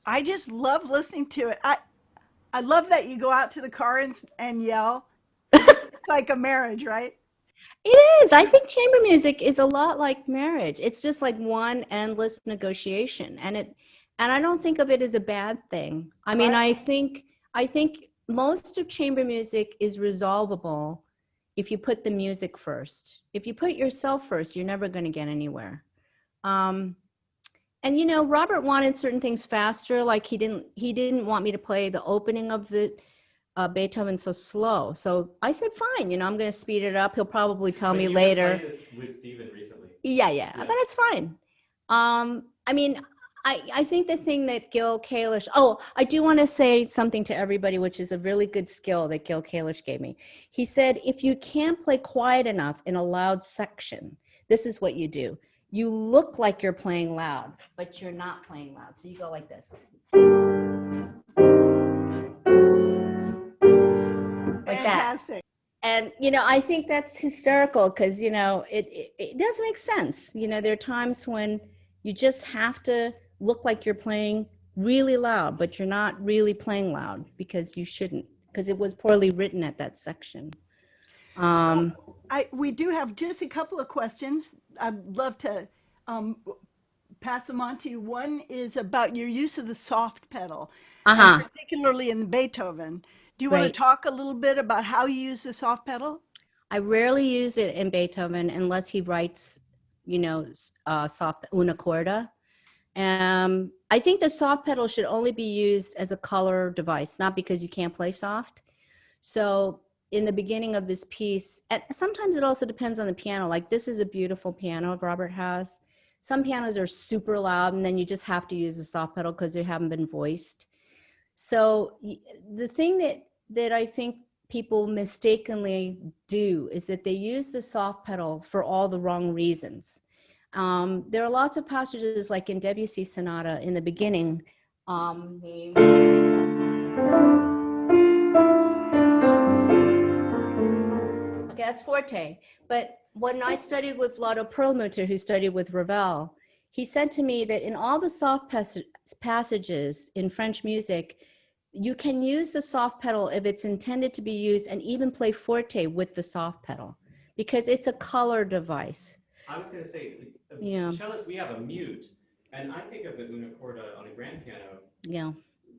I just love listening to it. I love that you go out to the car and yell. It's like a marriage, right? It is. I think chamber music is a lot like marriage. It's just like one endless negotiation, and I don't think of it as a bad thing. I mean, Right. I think most of chamber music is resolvable if you put the music first. If you put yourself first, you're never going to get anywhere. Um, and Robert wanted certain things faster. Like he didn't want me to play the opening of the Beethoven so slow. So I said, fine, I'm going to speed it up. He'll probably tell but me you later. played this with Steven recently. Yeah, but it's fine. I mean, I think the thing that Gil Kalish, I do want to say something to everybody, which is a really good skill that Gil Kalish gave me. He said, if you can't play quiet enough in a loud section, this is what you do. You look like you're playing loud, but you're not playing loud. So you go like this. Like that. Fantastic. And I think that's hysterical because it does make sense. There are times when you just have to look like you're playing really loud, but you're not really playing loud because you shouldn't, because it was poorly written at that section. We do have just a couple of questions. I'd love to um, pass them on to you. One is about your use of the soft pedal, and particularly in Beethoven. Do you want to Right. talk a little bit about how you use the soft pedal? I rarely use it in Beethoven unless he writes, soft una corda. I think the soft pedal should only be used as a color device, not because you can't play soft. So in the beginning of this piece, and sometimes it also depends on the piano. Like this is a beautiful piano Robert has. Some pianos are super loud, and then you just have to use the soft pedal because they haven't been voiced. So the thing that I think people mistakenly do is that they use the soft pedal for all the wrong reasons. There are lots of passages like in Debussy Sonata in the beginning. Okay, that's forte. But when I studied with Lotto Perlmutter, who studied with Ravel, he said to me that in all the soft passages in French music, you can use the soft pedal if it's intended to be used and even play forte with the soft pedal because it's a color device. I was going to say, Yeah. cellists, we have a mute, and I think of the una corda on a grand piano Yeah.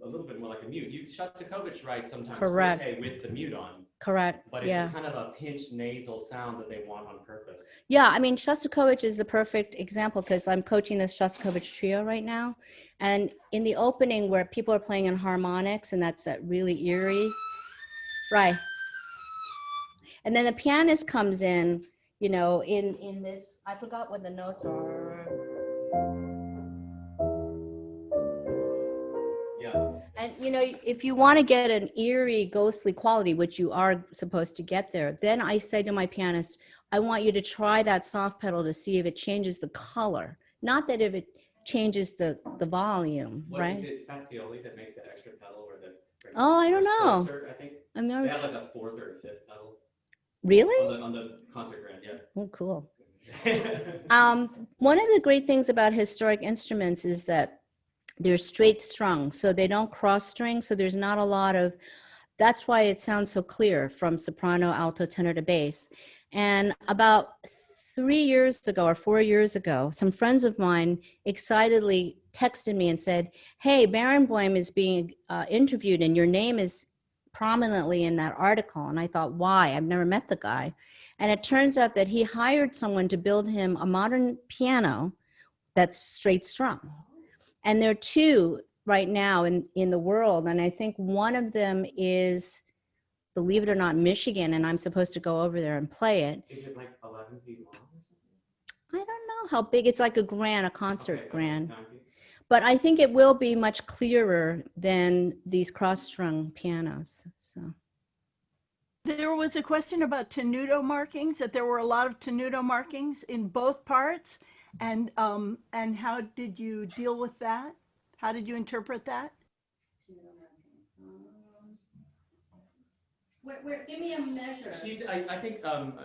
a little bit more like a mute. Shostakovich writes sometimes Correct. forte with the mute on. Correct. But it's kind of a pinched nasal sound that they want on purpose. Yeah, I mean, Shostakovich is the perfect example because I'm coaching this Shostakovich trio right now. And in the opening where people are playing in harmonics and that's that really eerie, right. And then the pianist comes in, in this, I forgot what the notes are. Yeah. And, if you want to get an eerie, ghostly quality, which you are supposed to get there, then I say to my pianist, I want you to try that soft pedal to see if it changes the color. Not that if it changes the volume, right? Is it Fazioli that makes that extra pedal or the? I don't know. I think I'm never. They have like a fourth or a fifth pedal. Really? On the concert grand, yeah. Oh, cool. One of the great things about historic instruments is that they're straight strung, so they don't cross string. So there's not a lot of, that's why it sounds so clear from soprano, alto, tenor to bass. And about 3 years ago or 4 years ago, some friends of mine excitedly texted me and said, hey, Barenboim is being interviewed and your name is prominently in that article. And I thought, why? I've never met the guy. And it turns out that he hired someone to build him a modern piano that's straight strung. And there are two right now in the world. And I think one of them is, believe it or not, Michigan. And I'm supposed to go over there and play it. Is it like 11 feet long or something? I don't know how big. It's like a concert grand. But I think it will be much clearer than these cross-strung pianos. So. There was a question about tenuto markings, that there were a lot of tenuto markings in both parts. And how did you deal with that? How did you interpret that? Give me a measure. I think,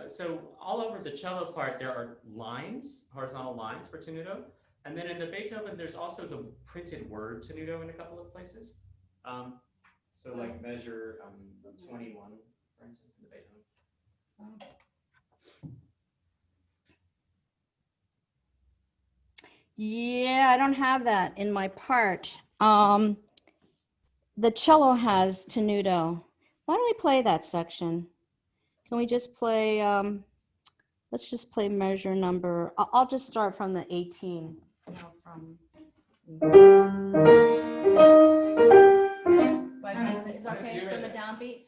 so all over the cello part, there are lines, horizontal lines for tenuto. And then in the Beethoven, there's also the printed word tenuto in a couple of places. So like measure 21, for instance, in the Beethoven. Yeah, I don't have that in my part. The cello has tenuto. Why don't we play that section? Can we just play, let's just play measure number. I'll just start from the 18. Is that okay from the downbeat?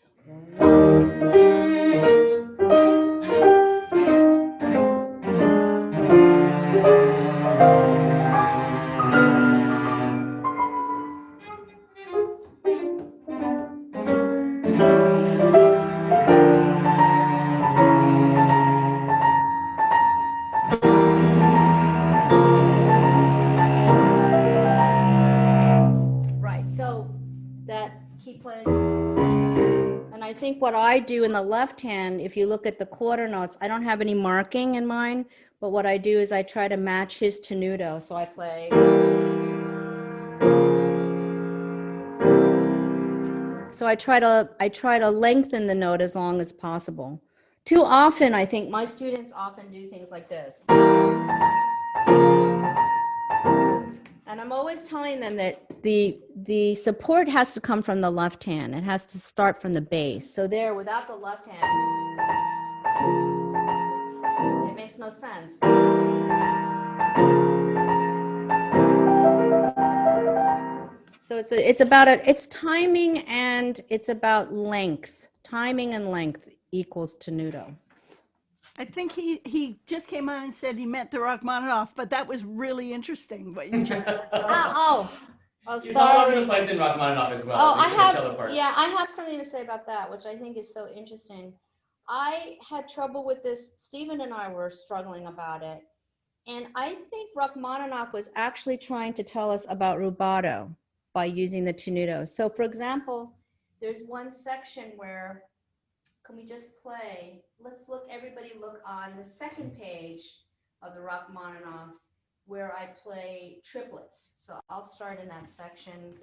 I think what I do in the left hand, if you look at the quarter notes, I don't have any marking in mine, but what I do is I try to match his tenuto. So I play. So I try to lengthen the note as long as possible. Too often, I think my students often do things like this. And I'm always telling them that the support has to come from the left hand. It has to start from the bass. So there, without the left hand, it makes no sense. So it's timing and it's about length. Timing and length equals tenuto. I think he just came on and said he meant the Rachmaninoff, but that was really interesting what you just said. Oh, He's sorry. all over the place in Rachmaninoff as well. Oh, at least in the cello part. I have something to say about that, which I think is so interesting. I had trouble with this. Stephen and I were struggling about it. And I think Rachmaninoff was actually trying to tell us about rubato by using the tenuto. So for example, there's one section where, can we just play? Everybody look on the second page of the Rachmaninoff where I play triplets. So I'll start in that section.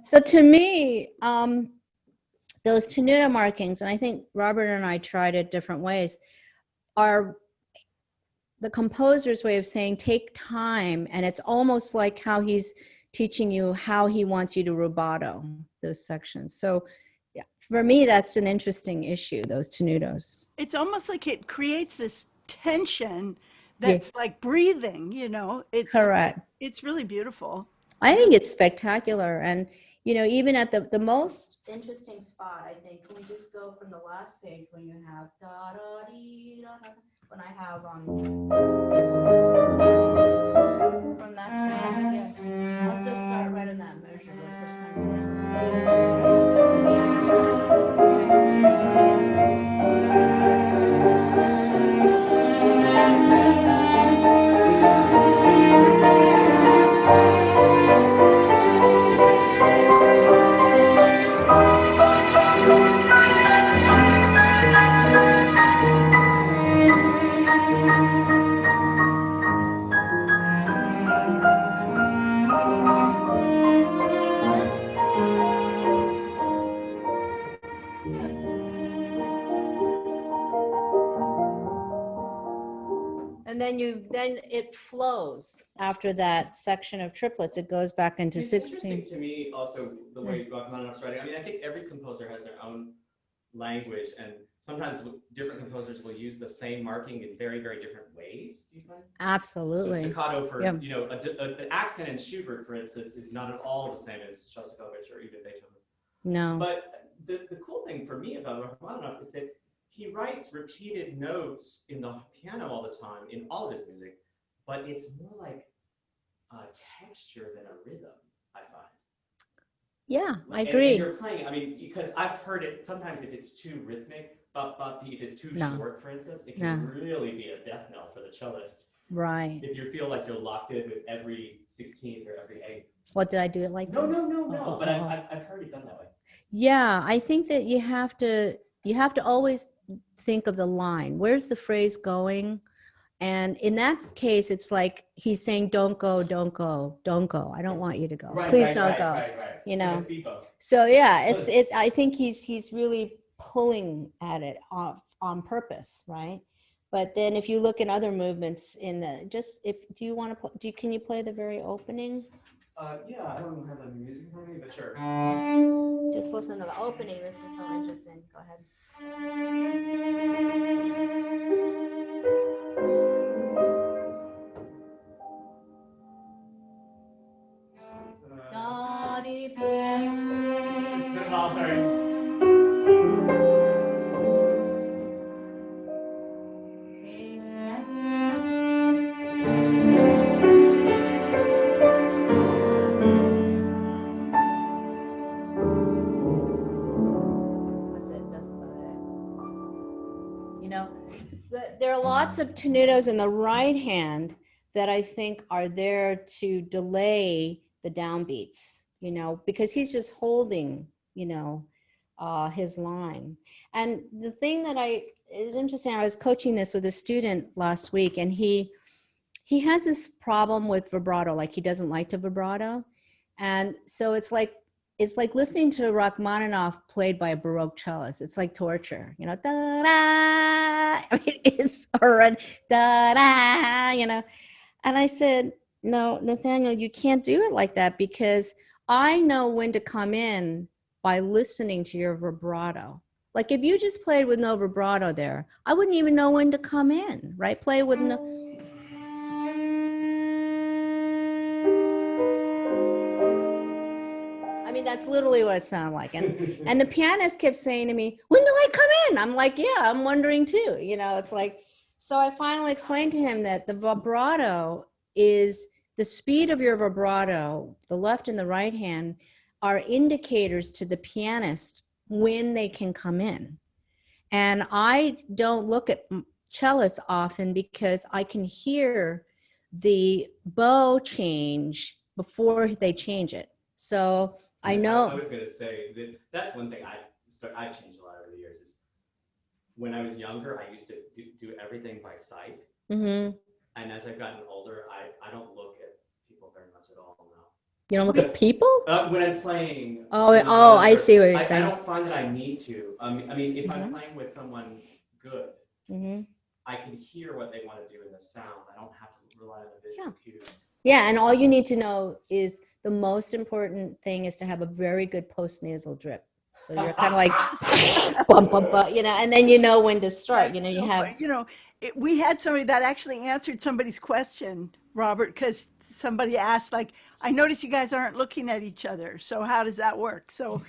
So to me, those tenuto markings, and I think Robert and I tried it different ways, are the composer's way of saying take time, and it's almost like how he's teaching you how he wants you to rubato those sections. So yeah, for me, that's an interesting issue, those tenutos. It's almost like it creates this tension that's like breathing, you know. It's correct. It's really beautiful. I think it's spectacular. And you know, even at the most interesting spot, I think, can we just go from the last page when you have da da dee da da, when I have from that spot, yeah. Let's just start right in that measure where it's just then it flows after that section of triplets. It goes back into It's 16. interesting to me also the way Rachmaninoff's writing. I mean, I think every composer has their own language, and sometimes different composers will use the same marking in very, very different ways. Do you think? Absolutely. So staccato for Yeah. an accent in Schubert, for instance, is not at all the same as Shostakovich or even Beethoven. No. But the cool thing for me about Rachmaninoff is that he writes repeated notes in the piano all the time in all of his music, but it's more like a texture than a rhythm, I find. Yeah, I And agree. you're playing, I mean, because I've heard it sometimes if it's too rhythmic, if it's too short, for instance, it can really be a death knell for the cellist. Right. If you feel like you're locked in with every 16th or every 8th. What, did I do it like that? No. But I've heard it done that way. Yeah, I think that you have to always think of the line. Where's the phrase going? And in that case, it's like he's saying, don't go, don't go, don't go. I don't want you to go. Please don't go. Right. You It's know. like a speedboat. So yeah, it's I think he's really pulling at it on purpose, right? But then if you look in other movements in the can you play the very opening? Yeah, I don't have the music in front of me, but sure. Just listen to the opening. This is so interesting. Go ahead. It's been a while, sorry. There are lots of tenutos in the right hand that I think are there to delay the downbeats, because he's just holding, his line. And the thing that is interesting, I was coaching this with a student last week, and he has this problem with vibrato, like he doesn't like to vibrato. And so it's like listening to Rachmaninoff played by a Baroque cellist. It's like torture, da-da. I mean, it's horrendous, da-da, And I said, no, Nathaniel, you can't do it like that, because I know when to come in by listening to your vibrato. Like if you just played with no vibrato there, I wouldn't even know when to come in, right? Play with no... I mean, that's literally what it sounded like. And the pianist kept saying to me, when do I come in? I'm like, yeah, I'm wondering too. It's like, so I finally explained to him that the vibrato is the speed of your vibrato, the left and the right hand are indicators to the pianist when they can come in. And I don't look at cellists often because I can hear the bow change before they change it. So I know. I was going to say that's one thing I changed a lot over the years. Is when I was younger, I used to do everything by sight. Mm-hmm. And as I've gotten older, I don't look at people very much at all now. You don't look at people? When I'm playing. I see what you're saying. I don't find that I need to. I mean, if I'm playing with someone good, I can hear what they want to do in the sound. I don't have to rely on the visual cues. Yeah, and all you need to know is the most important thing is to have a very good post-nasal drip. So you're kind of like, bum, bum, bum, and then you know when to start. We had somebody that actually answered somebody's question, Robert, because somebody asked, like, I notice you guys aren't looking at each other. So how does that work? So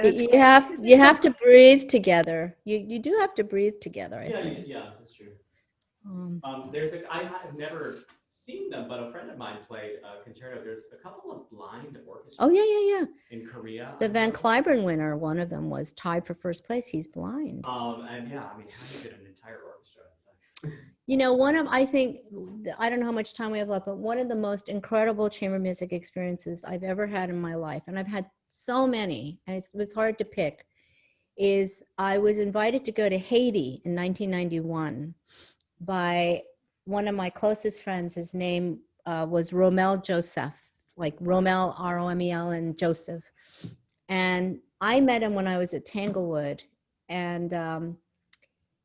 you have to breathe together. You do have to breathe together. I think. Yeah, that's true. I have never seen them, but a friend of mine played concerto. There's a couple of blind orchestras. Oh yeah. In Korea. The Van Cliburn winner, one of them was tied for first place. He's blind. And yeah, I mean, how do you get an entire orchestra? I don't know how much time we have left, but one of the most incredible chamber music experiences I've ever had in my life, and I've had so many, and it was hard to pick, is I was invited to go to Haiti in 1991 by one of my closest friends. His name was Romel Joseph, like Romel, R-O-M-E-L, and Joseph. And I met him when I was at Tanglewood, and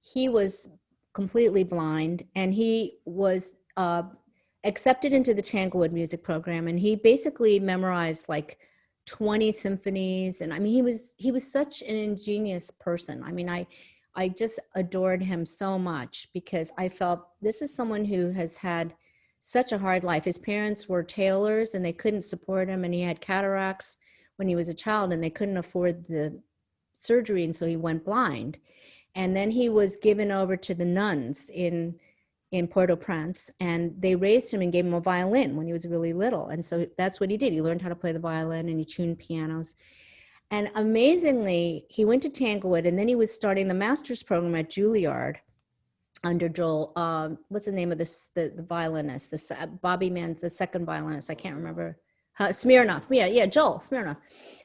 he was completely blind, and he was accepted into the Tanglewood music program, and he basically memorized like 20 symphonies. And I mean, he was such an ingenious person. I mean, I just adored him so much, because I felt this is someone who has had such a hard life. His parents were tailors and they couldn't support him, and he had cataracts when he was a child and they couldn't afford the surgery, and so he went blind. And then he was given over to the nuns in Port-au-Prince, and they raised him and gave him a violin when he was really little. And so that's what he did. He learned how to play the violin and he tuned pianos. And amazingly, he went to Tanglewood, and then he was starting the master's program at Juilliard under Joel, what's the name of this, the violinist, Bobby Mann, the second violinist, I can't remember. Smirnoff, yeah, Joel Smirnoff.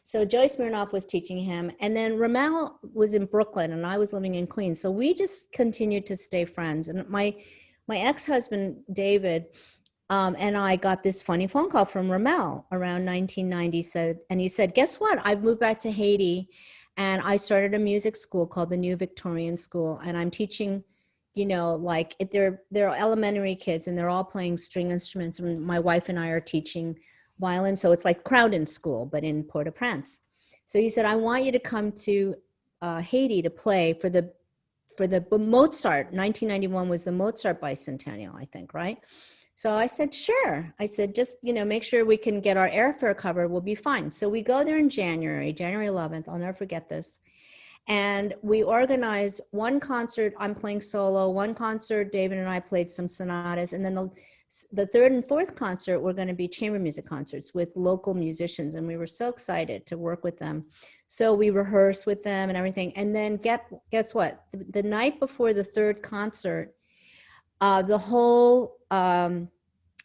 So Joey Smirnoff was teaching him, and then Ramel was in Brooklyn and I was living in Queens. So we just continued to stay friends. And my ex-husband, David, and I got this funny phone call from Ramel around 1990, and he said, guess what? I've moved back to Haiti, and I started a music school called the New Victorian School, and I'm teaching, you know, like they're elementary kids, and they're all playing string instruments, and my wife and I are teaching violin. So it's like Crowden School, but in Port-au-Prince. So he said, I want you to come to Haiti to play for the Mozart. 1991 was the Mozart bicentennial, I think, right? So I said, sure. I said, just, you know, make sure we can get our airfare covered. We'll be fine. So we go there in January 11th. I'll never forget this. And we organized one concert. I'm playing solo. One concert, David and I played some sonatas. And then the third and fourth concert were going to be chamber music concerts with local musicians. And we were so excited to work with them. So we rehearsed with them and everything. And then guess what? The night before the third concert, the whole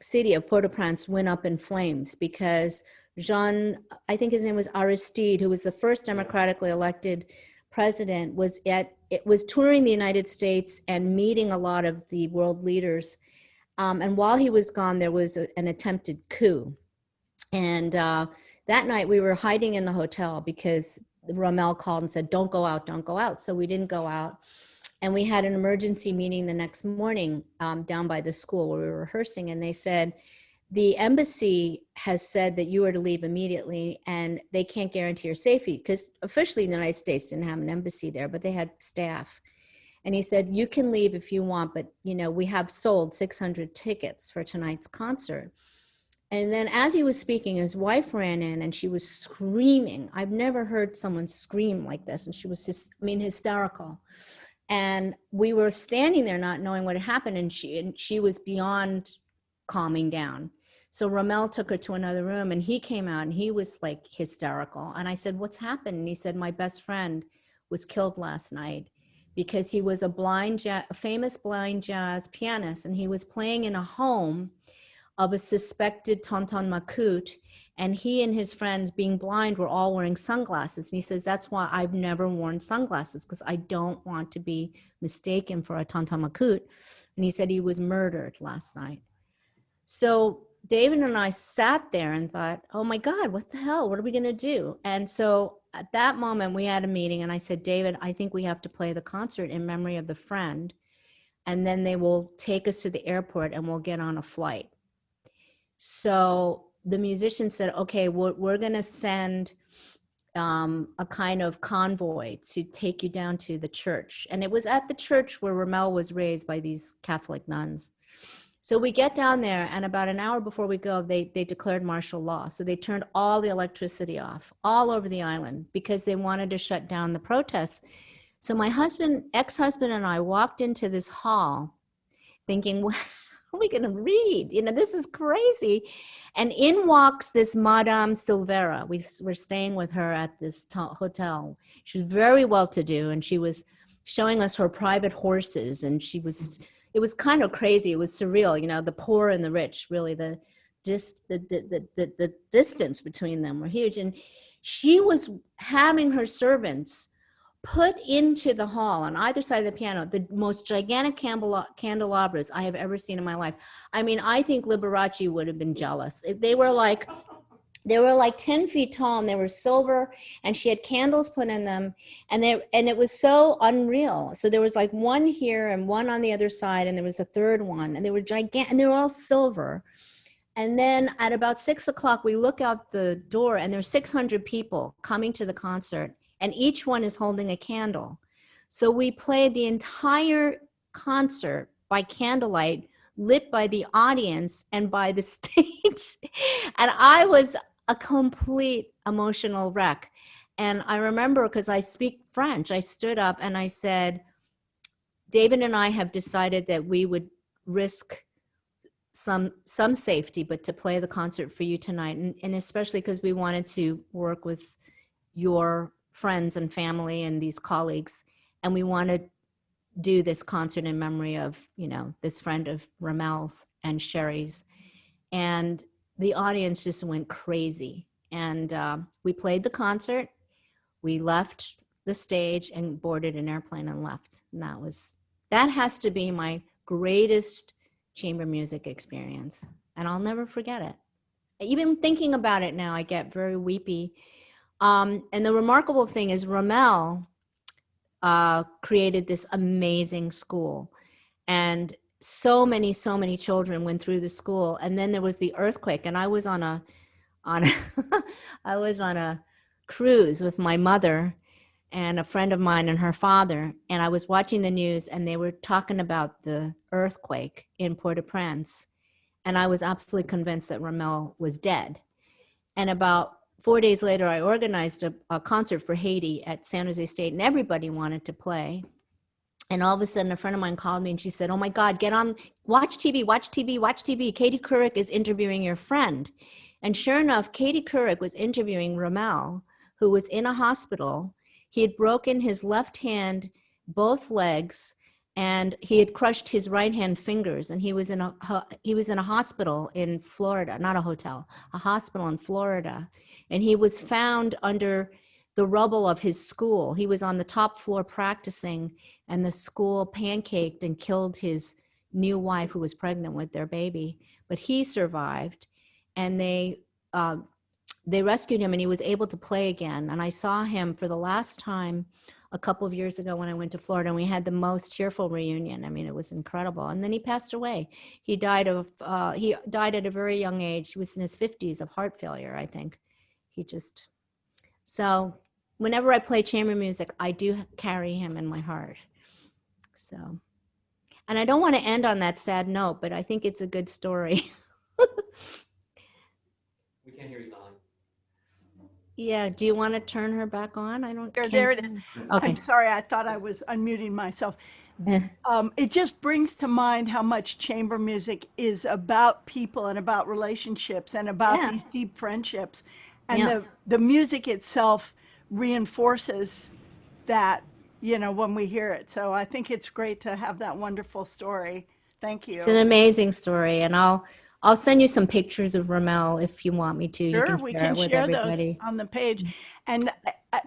city of Port-au-Prince went up in flames because Jean, I think his name was Aristide, who was the first democratically elected president, was touring the United States and meeting a lot of the world leaders. And while he was gone, there was an attempted coup. And that night we were hiding in the hotel because Ramel called and said, don't go out, don't go out. So we didn't go out. And we had an emergency meeting the next morning down by the school where we were rehearsing. And they said, the embassy has said that you are to leave immediately and they can't guarantee your safety, because officially the United States didn't have an embassy there, but they had staff. And he said, you can leave if you want, but you know, we have sold 600 tickets for tonight's concert. And then as he was speaking, his wife ran in and she was screaming. I've never heard someone scream like this. And she was just, hysterical. And we were standing there not knowing what had happened. And she was beyond calming down. So Ramel took her to another room and he came out and he was like hysterical. And I said, what's happened? And he said, my best friend was killed last night because he was a famous blind jazz pianist, and he was playing in a home of a suspected tonton macoute, and he and his friends, being blind, were all wearing sunglasses. And he says, that's why I've never worn sunglasses, because I don't want to be mistaken for a tonton macoute. And he said he was murdered last night. So David and I sat there and thought, oh my God, what the hell? What are we going to do? And so at that moment we had a meeting and I said, David, I think we have to play the concert in memory of the friend. And then they will take us to the airport and we'll get on a flight. So the musician said, okay, we're going to send a kind of convoy to take you down to the church. And it was at the church where Ramel was raised by these Catholic nuns. So we get down there, and about an hour before we go, they declared martial law. So they turned all the electricity off all over the island because they wanted to shut down the protests. So my ex-husband and I walked into this hall thinking, what are we going to read? You know, this is crazy. And in walks this Madame Silvera. We were staying with her at this hotel. She was very well-to-do, and she was showing us her private horses, and it was kind of crazy. It was surreal, you know, the poor and the rich, really, the distance between them were huge. And she was having her servants put into the hall on either side of the piano the most gigantic candelabras I have ever seen in my life. I mean, I think Liberace would have been jealous. They were like They were like 10 feet tall and they were silver, and she had candles put in them, and it was so unreal. So there was like one here and one on the other side, and there was a third one, and they were gigantic, and they were all silver. And then at about 6 o'clock, we look out the door and there's 600 people coming to the concert, and each one is holding a candle. So we played the entire concert by candlelight, lit by the audience and by the stage. And I was a complete emotional wreck. And I remember, because I speak French, I stood up and I said, David and I have decided that we would risk some safety, but to play the concert for you tonight. And especially because we wanted to work with your friends and family and these colleagues. And we want to do this concert in memory of, you know, this friend of Ramel's and Sherry's. And the audience just went crazy. And we played the concert. We left the stage and boarded an airplane and left. And that has to be my greatest chamber music experience. And I'll never forget it. Even thinking about it now, I get very weepy. And the remarkable thing is Ramel created this amazing school. And so many children went through the school. And then there was the earthquake, and I was on a I was on a cruise with my mother and a friend of mine and her father, and I was watching the news, and they were talking about the earthquake in Port-au-Prince, and I was absolutely convinced that Ramel was dead. And about 4 days later, I organized a concert for Haiti at San Jose State, and everybody wanted to play. And all of a sudden, a friend of mine called me and she said, oh my God, get on, watch TV. Katie Couric is interviewing your friend. And sure enough, Katie Couric was interviewing Ramel, who was in a hospital. He had broken his left hand, both legs, and he had crushed his right hand fingers. And he was in a hospital in Florida, not a hotel, a hospital in Florida. And he was found under the rubble of his school. He was on the top floor practicing, and the school pancaked and killed his new wife, who was pregnant with their baby. But he survived, and they rescued him, and he was able to play again. And I saw him for the last time a couple of years ago when I went to Florida, and we had the most tearful reunion. I mean, it was incredible. And then he passed away. He died at a very young age. He was in his 50s of heart failure, I think. So whenever I play chamber music, I do carry him in my heart. So, and I don't want to end on that sad note, but I think it's a good story. We can't hear you, Molly. Yeah, do you want to turn her back on? There it is. Okay. I'm sorry, I thought I was unmuting myself. It just brings to mind how much chamber music is about people and about relationships and about these deep friendships. And the music itself reinforces that, you know, when we hear it. So I think it's great to have that wonderful story. Thank you. It's an amazing story, and I'll send you some pictures of Ramel if you want me to. Sure, you can we share can it with share everybody. those on the page. And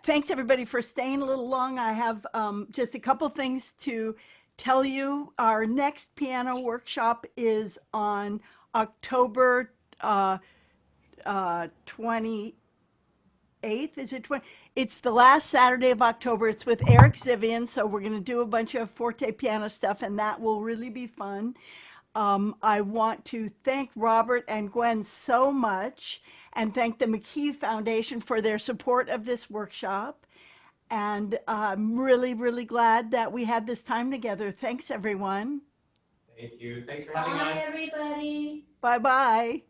thanks everybody for staying a little long. I have just a couple things to tell you. Our next piano workshop is on October 28th. Is it 20? It's the last Saturday of October. It's with Eric Zivian. So we're going to do a bunch of forte piano stuff, and that will really be fun. I want to thank Robert and Gwen so much, and thank the McKee Foundation for their support of this workshop. And I'm really, really glad that we had this time together. Thanks, everyone. Thank you. Thanks for having us. Bye, everybody. Bye-bye.